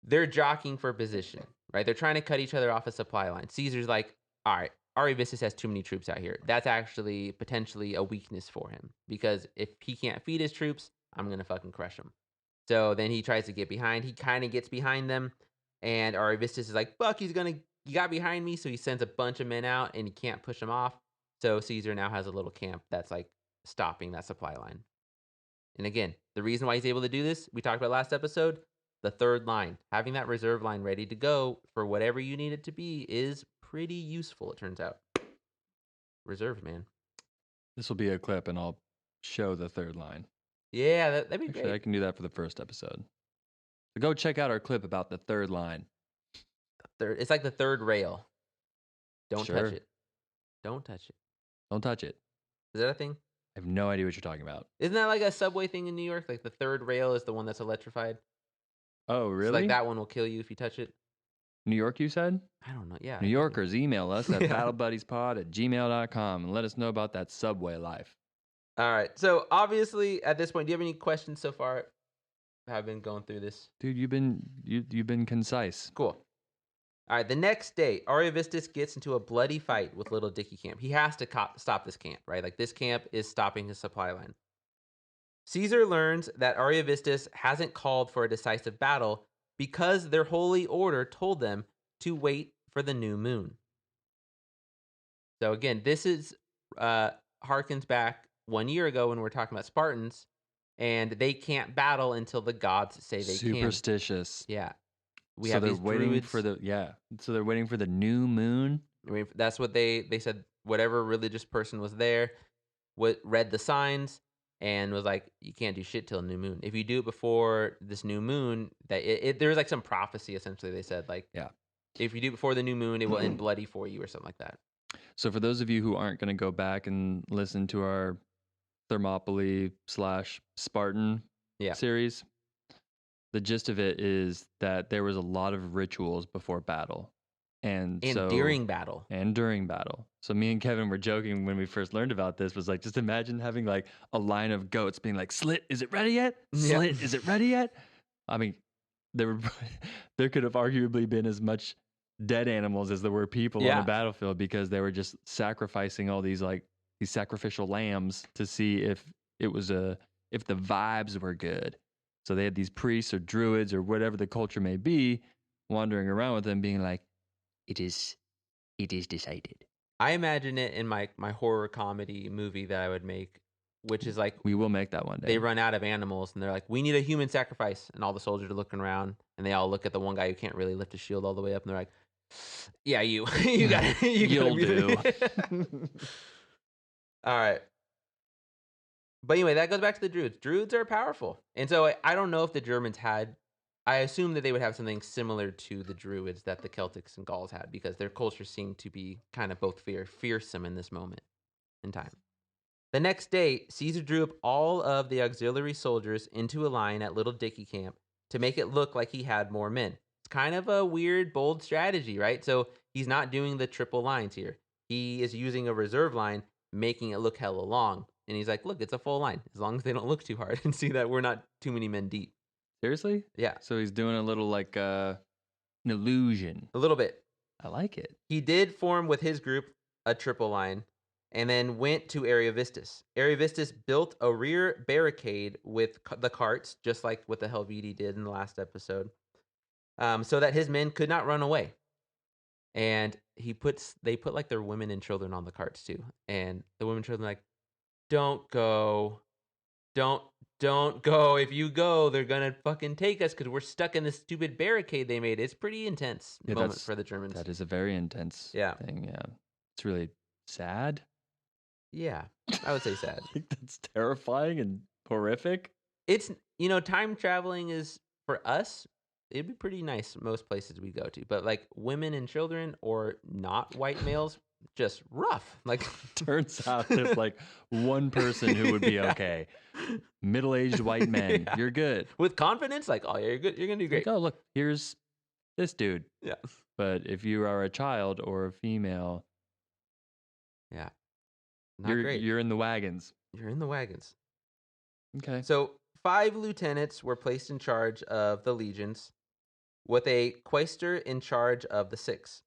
they're jockeying for position, right? They're trying to cut each other off a supply line. Caesar's like, all right, Ariovistus has too many troops out here. That's actually potentially a weakness for him, because if he can't feed his troops, I'm going to fucking crush him. So then he tries to get behind. He kind of gets behind them, and Ariovistus is like, fuck, you got behind me. So he sends a bunch of men out, and he can't push them off. So Caesar now has a little camp that's like stopping that supply line. And again, the reason why he's able to do this, we talked about last episode, the third line. Having that reserve line ready to go for whatever you need it to be is pretty useful, it turns out. Reserves, man. This will be a clip, and I'll show the third line. Yeah, that'd be Actually, great. I can do that for the first episode. So go check out our clip about the third line. It's like the third rail. Don't Sure. touch it. Don't touch it. Don't touch it. Is that a thing? I have no idea what you're talking about. Isn't that like a subway thing in New York? Like the third rail is the one that's electrified. Oh, So really? like that one will kill you if you touch it. New York, you said? I don't know. Yeah. New Yorkers, email us at Yeah. battlebuddiespod@gmail.com and let us know about that subway life. All right. So obviously, at this point, do you have any questions so far? I've been going through this. Dude, you've been concise. Cool. All right. The next day, Ariovistus gets into a bloody fight with Little Dicky Camp. He has to stop this camp, right? Like this camp is stopping his supply line. Caesar learns that Ariovistus hasn't called for a decisive battle because their holy order told them to wait for the new moon. So again, this is harkens back 1 year ago when we were talking about Spartans, and they can't battle until the gods say they can. Superstitious. Yeah. So they're waiting Druids. for So they're waiting for the new moon. I mean, that's what they said. Whatever religious person was there, read the signs and was like, you can't do shit till new moon. If you do it before this new moon, that there's like some prophecy essentially. They said like, Yeah. if you do it before the new moon, it will end bloody for you or something like that. So for those of you who aren't going to go back and listen to our Thermopylae/Spartan series, the gist of it is that there was a lot of rituals before battle. And during battle. And during battle. So me and Kevin were joking when we first learned about this, was like, just imagine having like a line of goats being like, Slit, is it ready yet? Slit, is it ready yet? I mean, there could have arguably been as much dead animals as there were people on the battlefield, because they were just sacrificing all these sacrificial lambs to see if the vibes were good. So they had these priests or druids or whatever the culture may be wandering around with them being like, it is decided. I imagine it in my horror comedy movie that I would make, which is like, we will make that one day. They run out of animals and they're like, we need a human sacrifice. And all the soldiers are looking around and they all look at the one guy who can't really lift his shield all the way up. And they're like, yeah, you got it. You'll do. All right. But anyway, that goes back to the Druids. Druids are powerful. And so I don't know if the Germans I assume that they would have something similar to the Druids that the Celtics and Gauls had, because their culture seemed to be kind of both fearsome in this moment in time. The next day, Caesar drew up all of the auxiliary soldiers into a line at Little Dicky Camp to make it look like he had more men. It's kind of a weird, bold strategy, right? So he's not doing the triple lines here. He is using a reserve line, making it look hella long. And he's like, look, it's a full line, as long as they don't look too hard and see that we're not too many men deep. Seriously? Yeah. So he's doing a little like an illusion. A little bit. I like it. He did form with his group a triple line and then went to Ariovistus. Ariovistus built a rear barricade with the carts, just like what the Helvetii did in the last episode, so that his men could not run away. And they put like their women and children on the carts too. And the women and children are like, don't go. Don't go. If you go, they're going to fucking take us because we're stuck in this stupid barricade they made. It's pretty intense moment for the Germans. That is a very intense thing, yeah. It's really sad. Yeah, I would say sad. That's terrifying and horrific. It's, time traveling is, for us, it'd be pretty nice most places we go to. But like women and children or not white males, just rough. Like Turns out there's like one person who would be okay. Middle-aged white men. Yeah. You're good. with confidence, like, oh yeah, you're good. You're gonna do great. Like, oh, look, here's this dude. Yeah. But if you are a child or a female, Yeah. Not great. you're in the wagons. You're in the wagons. Okay. So 5 lieutenants were placed in charge of the legions, with a quaestor in charge of the 6.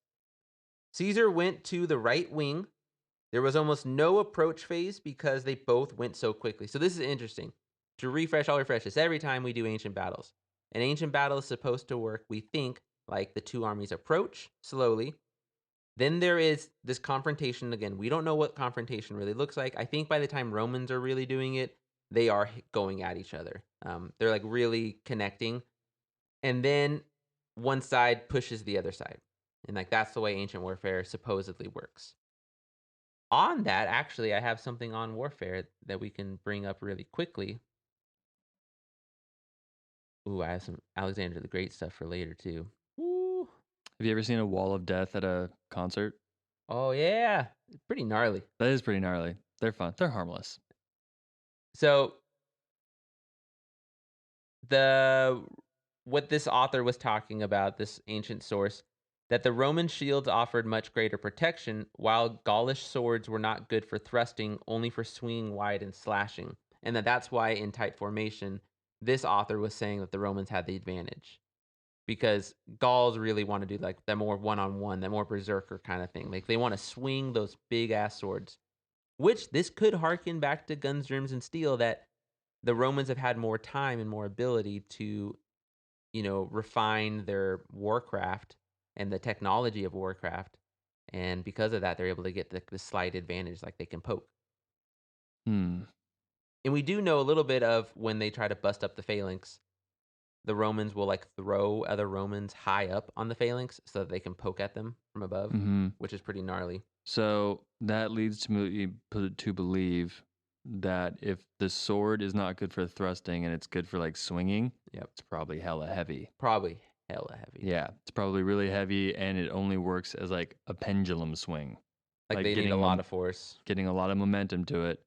Caesar went to the right wing. There was almost no approach phase because they both went so quickly. So this is interesting. To refresh, I'll refresh this every time we do ancient battles. An ancient battle is supposed to work, we think, like the 2 armies approach slowly. Then there is this confrontation again. We don't know what confrontation really looks like. I think by the time Romans are really doing it, they are going at each other. They're like really connecting. And then one side pushes the other side. And like that's the way ancient warfare supposedly works. On that, actually, I have something on warfare that we can bring up really quickly. Ooh, I have some Alexander the Great stuff for later too. Ooh. Have you ever seen a wall of death at a concert? Oh yeah, pretty gnarly. That is pretty gnarly. They're fun. They're harmless. So what this author was talking about, this ancient source, that the Roman shields offered much greater protection, while Gaulish swords were not good for thrusting, only for swinging wide and slashing. And that's why in tight formation, this author was saying that the Romans had the advantage. Because Gauls really want to do like the more one-on-one, the more berserker kind of thing. Like they want to swing those big-ass swords. Which this could harken back to guns, germs, and steel, that the Romans have had more time and more ability to, refine their warcraft and the technology of warcraft. And because of that, they're able to get the slight advantage, like they can poke. And we do know a little bit of when they try to bust up the phalanx, the Romans will like throw other Romans high up on the phalanx so that they can poke at them from above, which is pretty gnarly. So that leads me to believe that if the sword is not good for thrusting and it's good for like swinging, it's probably hella heavy. Probably hella heavy. Yeah, it's probably really heavy, and it only works as like a pendulum swing. Like they need a lot of force. Getting a lot of momentum to it.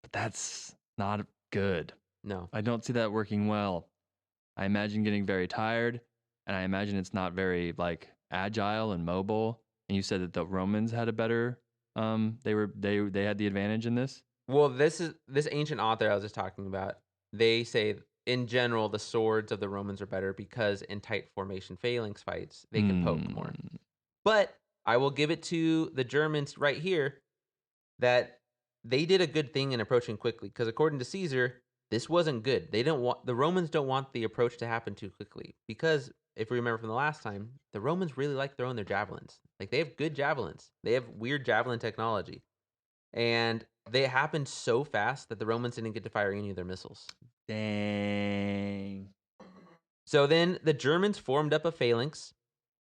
But that's not good. No. I don't see that working well. I imagine getting very tired, and I imagine it's not very like agile and mobile. And you said that the Romans had a better they had the advantage in this? Well, this ancient author I was just talking about. They say in general the swords of the Romans are better because in tight formation phalanx fights they can poke more. But I will give it to the Germans right here that they did a good thing in approaching quickly, because according to Caesar, this wasn't good. The Romans don't want the approach to happen too quickly, because if we remember from the last time, the Romans really like throwing their javelins. Like they have good javelins. They have weird javelin technology. And they happened so fast that the Romans didn't get to fire any of their missiles. Dang. So then the Germans formed up a phalanx.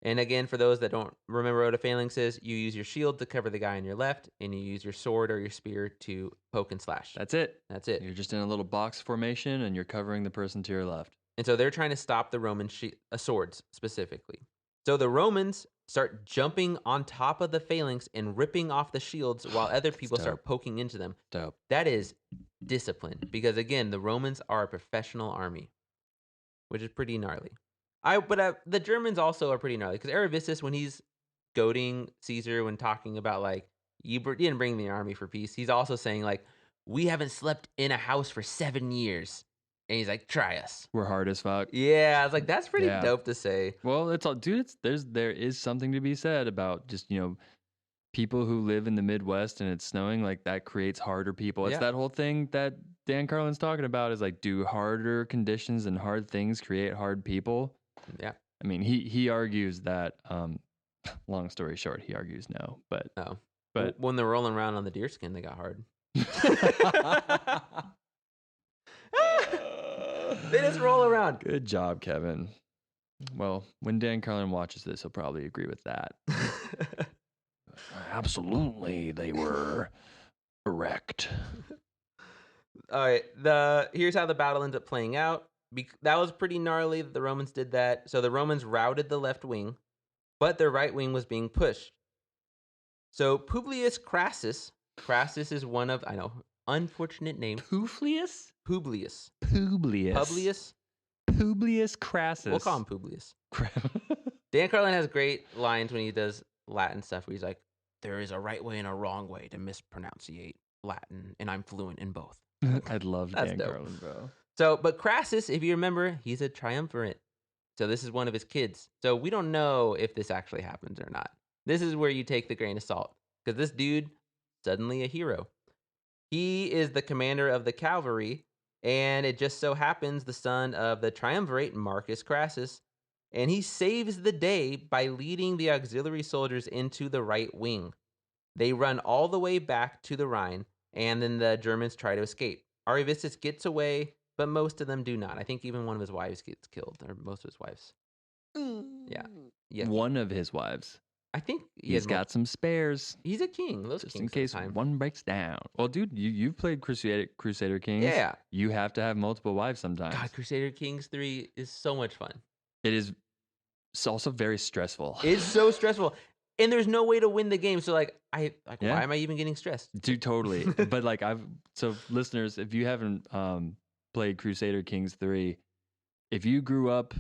And again, for those that don't remember what a phalanx is, you use your shield to cover the guy on your left, and you use your sword or your spear to poke and slash. That's it. That's it. You're just in a little box formation, and you're covering the person to your left. And so they're trying to stop the Roman swords specifically. So the Romans start jumping on top of the phalanx and ripping off the shields while other people start poking into them. Dope. That is discipline, because again, the Romans are a professional army, which is pretty gnarly. But the Germans also are pretty gnarly, because Ariovistus, when he's goading Caesar when talking about like, you didn't bring the army for peace, he's also saying like, we haven't slept in a house for 7 years. And he's like, try us. We're hard as fuck. Yeah, I was like, that's pretty dope to say. Well, it's all, dude. There is something to be said about just people who live in the Midwest and it's snowing, like that creates harder people. It's that whole thing that Dan Carlin's talking about, is like, do harder conditions and hard things create hard people? Yeah. I mean, he argues that. Long story short, he argues no, but but when they're rolling around on the deerskin, they got hard. They just roll around. Good job, Kevin. Well, when Dan Carlin watches this, he'll probably agree with that. Absolutely, they were erect. All right, here's how the battle ended up playing out. That was pretty gnarly that the Romans did that. So the Romans routed the left wing, but their right wing was being pushed. So Publius Crassus. Crassus is one of, I know, unfortunate name. Publius? Publius. Publius. Publius Crassus. We'll call him Publius. Dan Carlin has great lines when he does Latin stuff where he's like, there is a right way and a wrong way to mispronunciate Latin, and I'm fluent in both. I love That's Dan dope. Carlin, bro. So, but Crassus, if you remember, he's a triumvirate. So this is one of his kids. So we don't know if this actually happens or not. This is where you take the grain of salt. Because this dude, suddenly a hero. He is the commander of the cavalry, and it just so happens the son of the triumvirate, Marcus Crassus. And he saves the day by leading the auxiliary soldiers into the right wing. They run all the way back to the Rhine, and then the Germans try to escape. Ariovistus gets away, but most of them do not. I think even one of his wives gets killed, or most of his wives. Yeah. One of his wives. I think He's got some spares. He's a king. Those Just kings in case sometimes. one breaks down. Well, dude, you've played Crusader Kings. Yeah. You have to have multiple wives sometimes. God, Crusader Kings 3 is so much fun. It is also very stressful. It's so stressful. And there's no way to win the game. So Yeah. why am I even getting stressed? Dude, totally. But like so listeners, if you haven't played Crusader Kings 3, if you grew up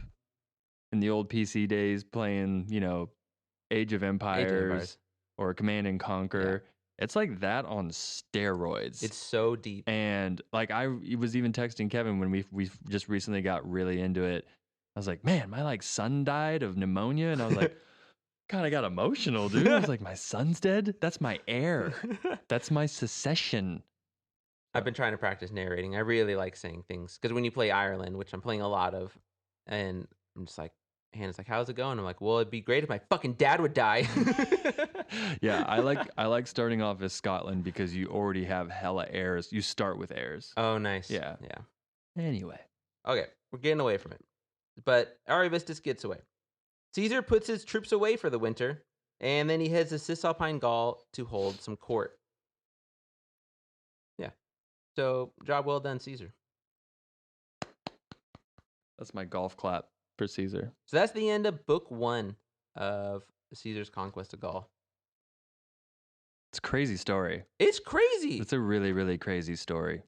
in the old PC days playing, Age of Empires or Command and Conquer, it's like that on steroids. It's so deep. And like I was even texting Kevin when we just recently got really into it. I was like, man, my son died of pneumonia, and I was like, God, I got emotional, dude. I was like, my son's dead? That's my heir. That's my succession. I've been trying to practice narrating. I really like saying things. Because when you play Ireland, which I'm playing a lot of, and I'm just like, Hannah's like, how's it going? I'm like, well, it'd be great if my fucking dad would die. Yeah, I like starting off as Scotland because you already have hella heirs. You start with heirs. Oh, nice. Yeah. Anyway. Okay, we're getting away from it. But Ariovistus gets away. Caesar puts his troops away for the winter, and then he heads to Cisalpine Gaul to hold some court. Yeah. So, job well done, Caesar. That's my golf clap for Caesar. So that's the end of book 1 of Caesar's conquest of Gaul. It's a crazy story. It's crazy. It's a really, really crazy story.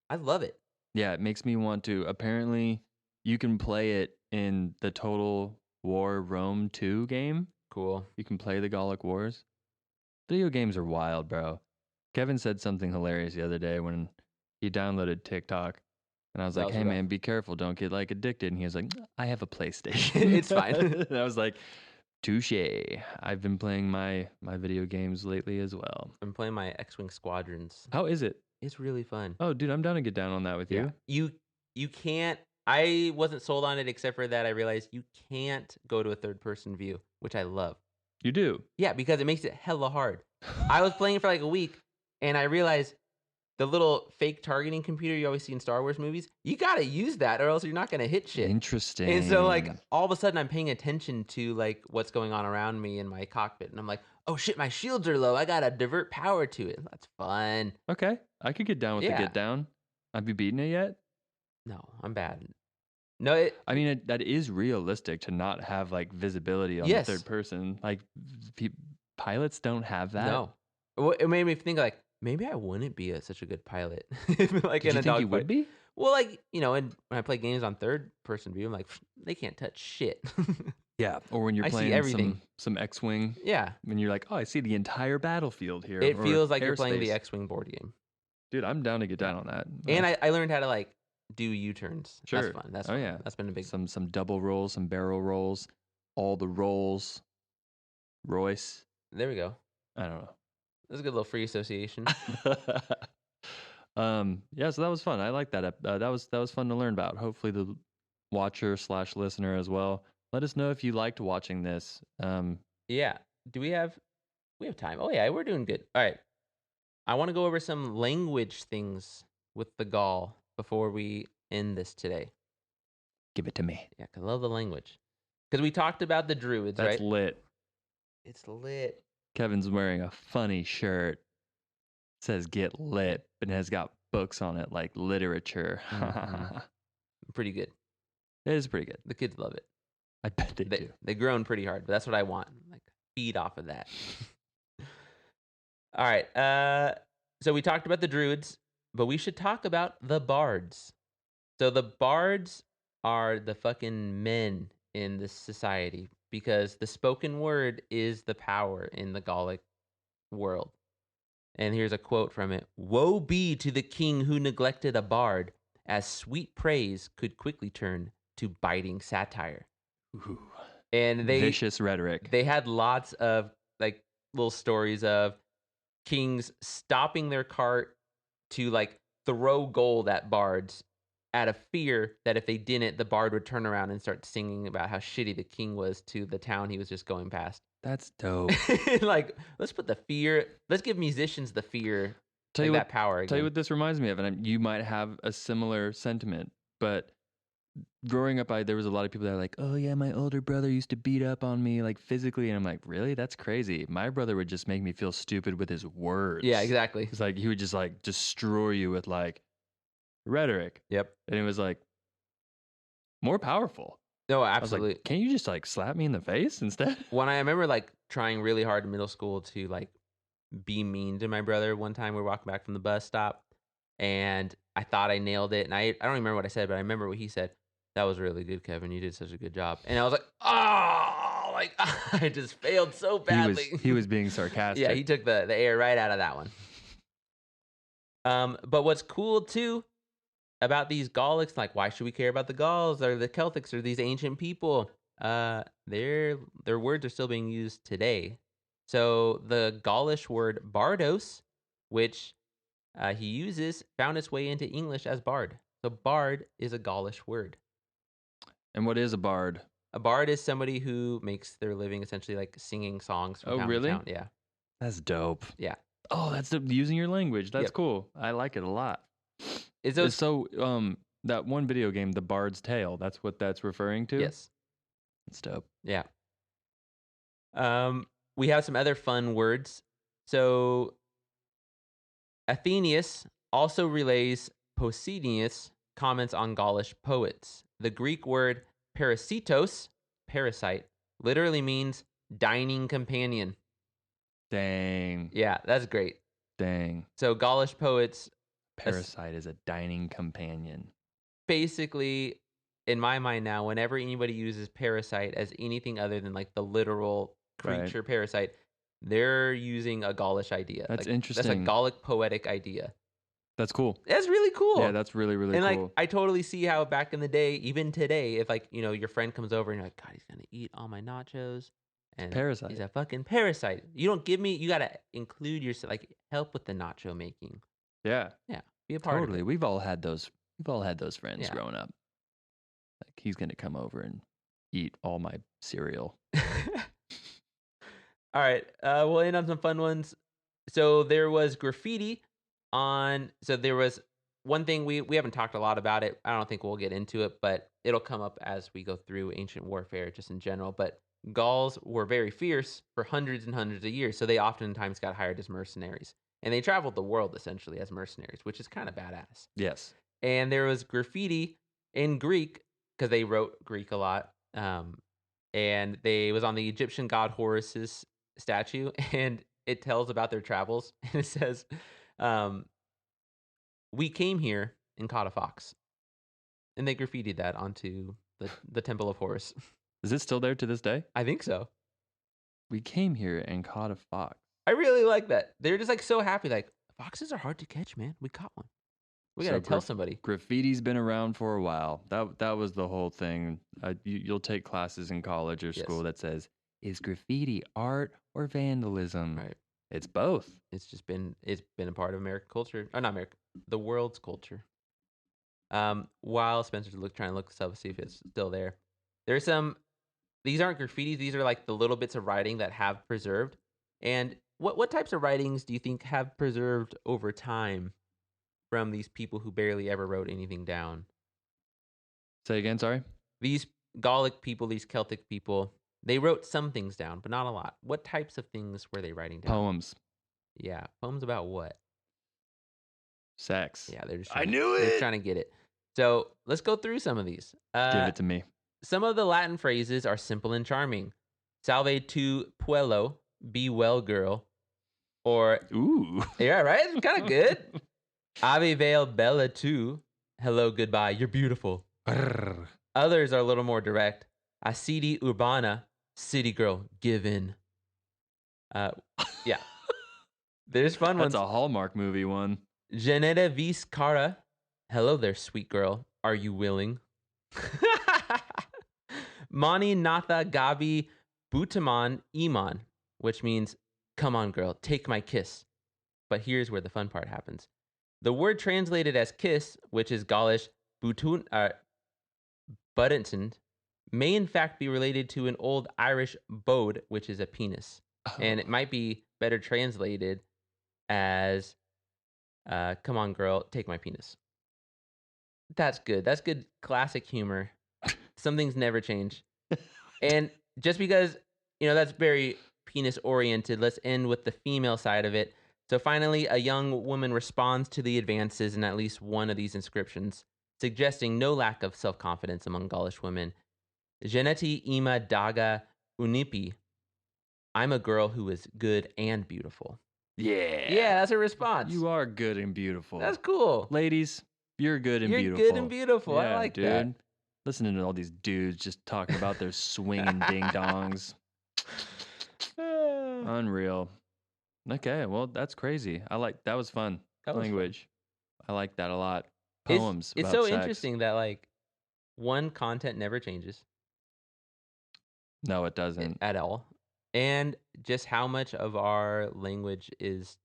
I love it. Yeah, it makes me want to. Apparently, you can play it in the Total War Rome 2 game. Cool. You can play the Gallic Wars. Video games are wild, bro. Kevin said something hilarious the other day when he downloaded TikTok. And I was like, hey, man, be careful. Don't get addicted. And he was like, I have a PlayStation. It's fine. And I was like, touche. I've been playing my video games lately as well. I'm playing my X-Wing Squadrons. How is it? It's really fun. Oh, dude, I'm down to get down on that with you. You can't. I wasn't sold on it except for that I realized you can't go to a third-person view, which I love. You do? Yeah, because it makes it hella hard. I was playing it for like a week, and I realized the little fake targeting computer you always see in Star Wars movies, you got to use that or else you're not going to hit shit. Interesting. And so all of a sudden I'm paying attention to what's going on around me in my cockpit. And I'm like, oh shit, my shields are low. I got to divert power to it. That's fun. Okay. I could get down with the get down. Have you beaten it yet? No, I'm bad. No, I mean, that is realistic to not have visibility on the third person. Pilots don't have that. No. It made me think maybe I wouldn't be such a good pilot. Did you think you would be? Well, when I play games on third person view, I'm like, they can't touch shit. Yeah. Or when you're I see playing everything. some X-Wing. Yeah. When you're like, oh, I see the entire battlefield here. It or feels like you're playing airspace. the X-Wing board game. Dude, I'm down to get down on that. And I learned how to do U-turns. Sure. That's fun. That's fun. yeah. That's been a big some double rolls, some barrel rolls, all the rolls. Royce. There we go. I don't know. That's a good little free association. Yeah, so that was fun. I like that. That was fun to learn about. Hopefully the watcher/listener as well. Let us know if you liked watching this. Yeah. Do we have time? Oh yeah, we're doing good. All right. I want to go over some language things with the Gaul before we end this today. Give it to me. Yeah, 'cause I love the language. Because we talked about the Druids, That's right? lit. It's lit. Kevin's wearing a funny shirt. It says "Get Lit," but it has got books on it like literature. Mhm. Pretty good. It is pretty good. The kids love it. I bet they do. They groan pretty hard, but that's what I want. Feed off of that. All right. So we talked about the Druids, but we should talk about the bards. So the bards are the fucking men in this society because the spoken word is the power in the Gallic world. And here's a quote from it. Woe be to the king who neglected a bard, as sweet praise could quickly turn to biting satire. Ooh, And vicious rhetoric. they had lots of like little stories of kings stopping their cart to like throw gold at bards out of fear that if they didn't, the bard would turn around and start singing about how shitty the king was to the town he was just going past. That's dope. Like, let's give musicians the fear, Tell you like what, that power again. Tell you what this reminds me of, and you might have a similar sentiment, but growing up, there was a lot of people that are like, oh yeah, my older brother used to beat up on me like physically, and I'm like, really? That's crazy. My brother would just make me feel stupid with his words. Yeah, exactly. It's like he would just like destroy you with like rhetoric. Yep. And it was like more powerful. No, I was absolutely. like, can you just like slap me in the face instead? When I remember like trying really hard in middle school to like be mean to my brother one time, we were walking back from the bus stop and I thought I nailed it. And I don't remember what I said, but I remember what he said. That was really good, Kevin. You did such a good job. And I was like, oh, like I just failed so badly. He was being sarcastic. Yeah, he took the air right out of that one. But what's cool too about these Gallics, like why should we care about the Gauls or the Celtics or these ancient people? Their words are still being used today. So the Gaulish word bardos, which he uses, found its way into English as bard. So bard is a Gaulish word. And what is a bard? A bard is somebody who makes their living essentially like singing songs from town to town. Yeah. That's dope. Yeah. Oh, that's using your language. That's Yep. cool. I like it a lot. Is those So, that one video game, The Bard's Tale, that's what that's referring to? Yes. That's dope. Yeah. We have some other fun words. So Athenius also relays Posidonius comments on Gaulish poets. The Greek word parasitos, parasite, literally means dining companion. Dang. Yeah, that's great. Dang. So Gaulish poets Parasite is a dining companion. basically, in my mind now, whenever anybody uses parasite as anything other than like the literal creature parasite, they're using a Gaulish idea. That's That's a interesting. Gallic poetic idea. That's cool. That's really cool. Yeah, that's really, really and cool. like I totally see how back in the day, even today, if like your friend comes over and you're like, God, he's gonna eat all my nachos, and Parasite. he's a fucking parasite. You don't give me. You gotta include yourself, like help with the nacho making. Yeah. Yeah, be a part Totally. of it. We've all had those friends Yeah. growing up. Like he's gonna come over and eat all my cereal. All right, we'll end on some fun ones. So there was graffiti on. So there was one thing we haven't talked a lot about it. I don't think we'll get into it, but it'll come up as we go through ancient warfare, just in general. But Gauls were very fierce for hundreds and hundreds of years, so they oftentimes got hired as mercenaries, and they traveled the world essentially as mercenaries, which is kind of badass. Yes. And there was graffiti in Greek because they wrote Greek a lot. And it was on the Egyptian god Horus's statue, and it tells about their travels. And it says, "We came here and caught a fox," and they graffitied that onto the temple of Horus. Is it still there to this day? I think so. We came here and caught a fox. I really like that. They're just like so happy. Like, foxes are hard to catch, man. We caught one. We gotta So tell somebody. Graffiti's been around for a while. That was the whole thing. You'll take classes in college or school that says, is graffiti art or vandalism? Right. It's both. It's been a part of American culture, or not America, the world's culture. While Spencer's trying to look this up to see if it's still there. There's some. These aren't graffitis. These are like the little bits of writing that have preserved. And what types of writings do you think have preserved over time from these people who barely ever wrote anything down? Say again, sorry? These Gallic people, these Celtic people, they wrote some things down, but not a lot. What types of things were they writing down? Poems. Yeah, poems about what? Sex. Yeah, they're just I knew They're it! trying to get it. So let's go through some of these. Give it to me. Some of the Latin phrases are simple and charming. Salve tu puello, be well, girl. Or, Ooh. yeah, right? It's kind of good. Ave Veil Bella too. Hello, goodbye. You're beautiful. Others are a little more direct. Acidi Urbana. City girl. Give in. Yeah. There's fun That's ones. a Hallmark movie one. Janetta Vis Cara. Hello there, sweet girl. Are you willing? Mani Natha Gabi Butaman Iman, which means, come on, girl, take my kiss. But here's where the fun part happens. The word translated as kiss, which is Gaulish Buddenton, may in fact be related to an old Irish bode, which is a penis. And it might be better translated as, come on, girl, take my penis. That's good. That's good classic humor. Some things never change. And just because, that's very penis oriented, let's end with the female side of it. So finally, a young woman responds to the advances in at least one of these inscriptions, suggesting no lack of self-confidence among Gaulish women. Geneti ima daga unipi. I'm a girl who is good and beautiful. Yeah. Yeah, that's a response. You are good and beautiful. That's cool. Ladies, you're good and beautiful. You're good and beautiful. Yeah, I like dude. that. Listening to all these dudes just talking about their swinging ding-dongs. Unreal. Okay, well, that's crazy. That was fun. That was Language. I like that a lot. It's- Poems It's about so sex. interesting that, like, one, content never changes No, it doesn't. at all. And just how much of our language is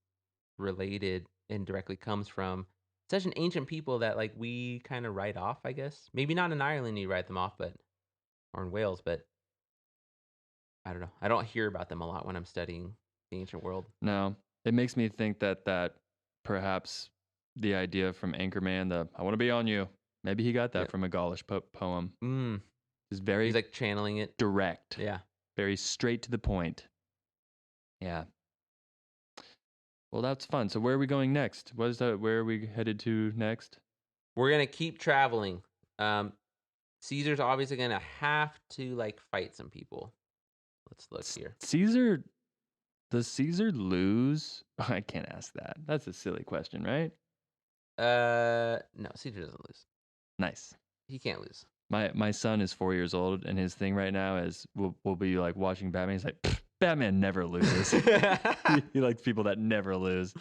related and directly comes from such an ancient people that, like, we kind of write off, I guess. Maybe not in Ireland you write them off, or in Wales, but I don't know. I don't hear about them a lot when I'm studying the ancient world. No, it makes me think that perhaps the idea from Anchorman, I want to be on you, maybe he got that Yep. from a Gaulish poem. Mm. It's very He's like channeling it. direct, Yeah. very straight to the point. Yeah. Well, that's fun. So where are we going next? Where are we headed to next? We're going to keep traveling. Caesar's obviously going to have to, like, fight some people. Let's look here. Does Caesar lose? I can't ask that. That's a silly question, right? No, Caesar doesn't lose. Nice. He can't lose. My son is 4 years old, and his thing right now is we'll be like watching Batman. He's like, Batman never loses. He likes people that never lose.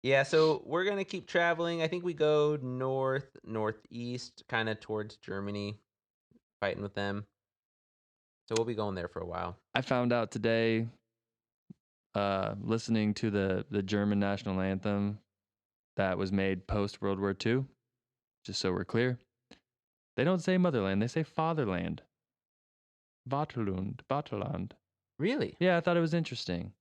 Yeah, so we're going to keep traveling. I think we go northeast, kind of towards Germany, fighting with them. So we'll be going there for a while. I found out today, listening to the German national anthem that was made post World War II, just so we're clear, they don't say motherland, they say fatherland. Vaterland. Really? Yeah, I thought it was interesting.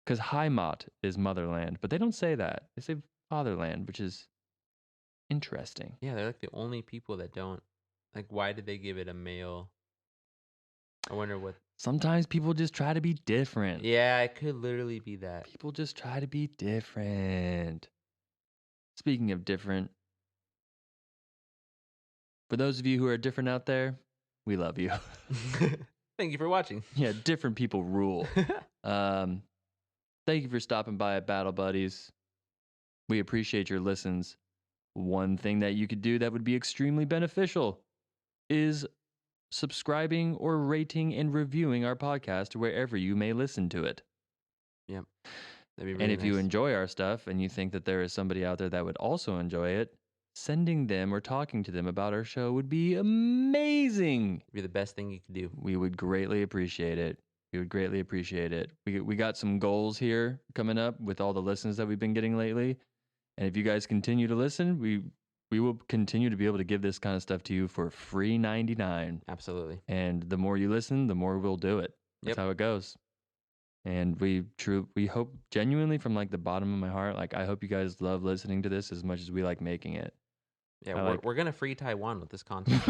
Because Heimat is motherland, but they don't say that. They say fatherland, which is interesting. Yeah, they're like the only people that don't. Like, why did they give it a male? I wonder what. Sometimes people just try to be different. Yeah, it could literally be that. People just try to be different. Speaking of different, for those of you who are different out there, we love you. Thank you for watching. Yeah, different people rule. Thank you for stopping by at Battle Buddies. We appreciate your listens. One thing that you could do that would be extremely beneficial is subscribing or rating and reviewing our podcast wherever you may listen to it. Yep. That'd be really And if you nice. enjoy our stuff and you think that there is somebody out there that would also enjoy it, sending them or talking to them about our show would be amazing. It'd be the best thing you could do. We would greatly appreciate it. We would greatly appreciate it. We got some goals here coming up with all the listens that we've been getting lately. And if you guys continue to listen, we will continue to be able to give this kind of stuff to you for free 99. Absolutely. And the more you listen, the more we'll do it. That's Yep. how it goes. And we hope genuinely from like the bottom of my heart, like I hope you guys love listening to this as much as we like making it. Yeah, we're gonna free Taiwan with this content.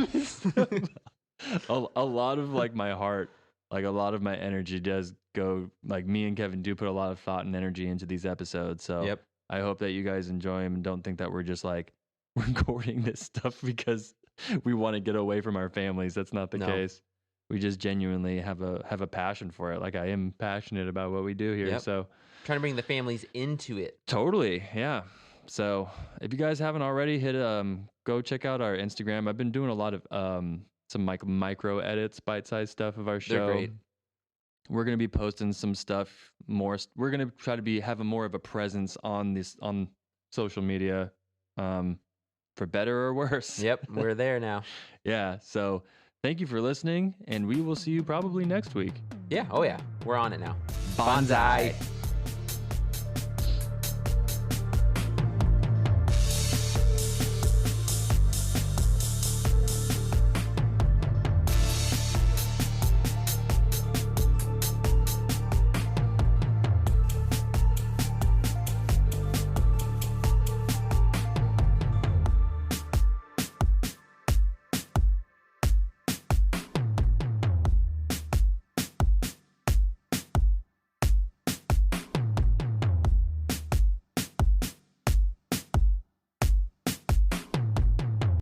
a lot of like my heart, like a lot of my energy does go, like me and Kevin do put a lot of thought and energy into these episodes. So Yep. I hope that you guys enjoy them and don't think that we're just like recording this stuff because we want to get away from our families. That's not the No. case. we just genuinely have a passion for it. Like I am passionate about what we do here. Yep. So Trying to bring the families into it. totally, yeah. So if you guys haven't already, go check out our Instagram. I've been doing a lot of some micro edits, bite-sized stuff of our show. They're great. We're gonna be posting some stuff more. We're gonna try to have more of a presence on social media, for better or worse. Yep, we're there now. Yeah. So thank you for listening, and we will see you probably next week. Yeah, oh yeah, we're on it now. Bonsai.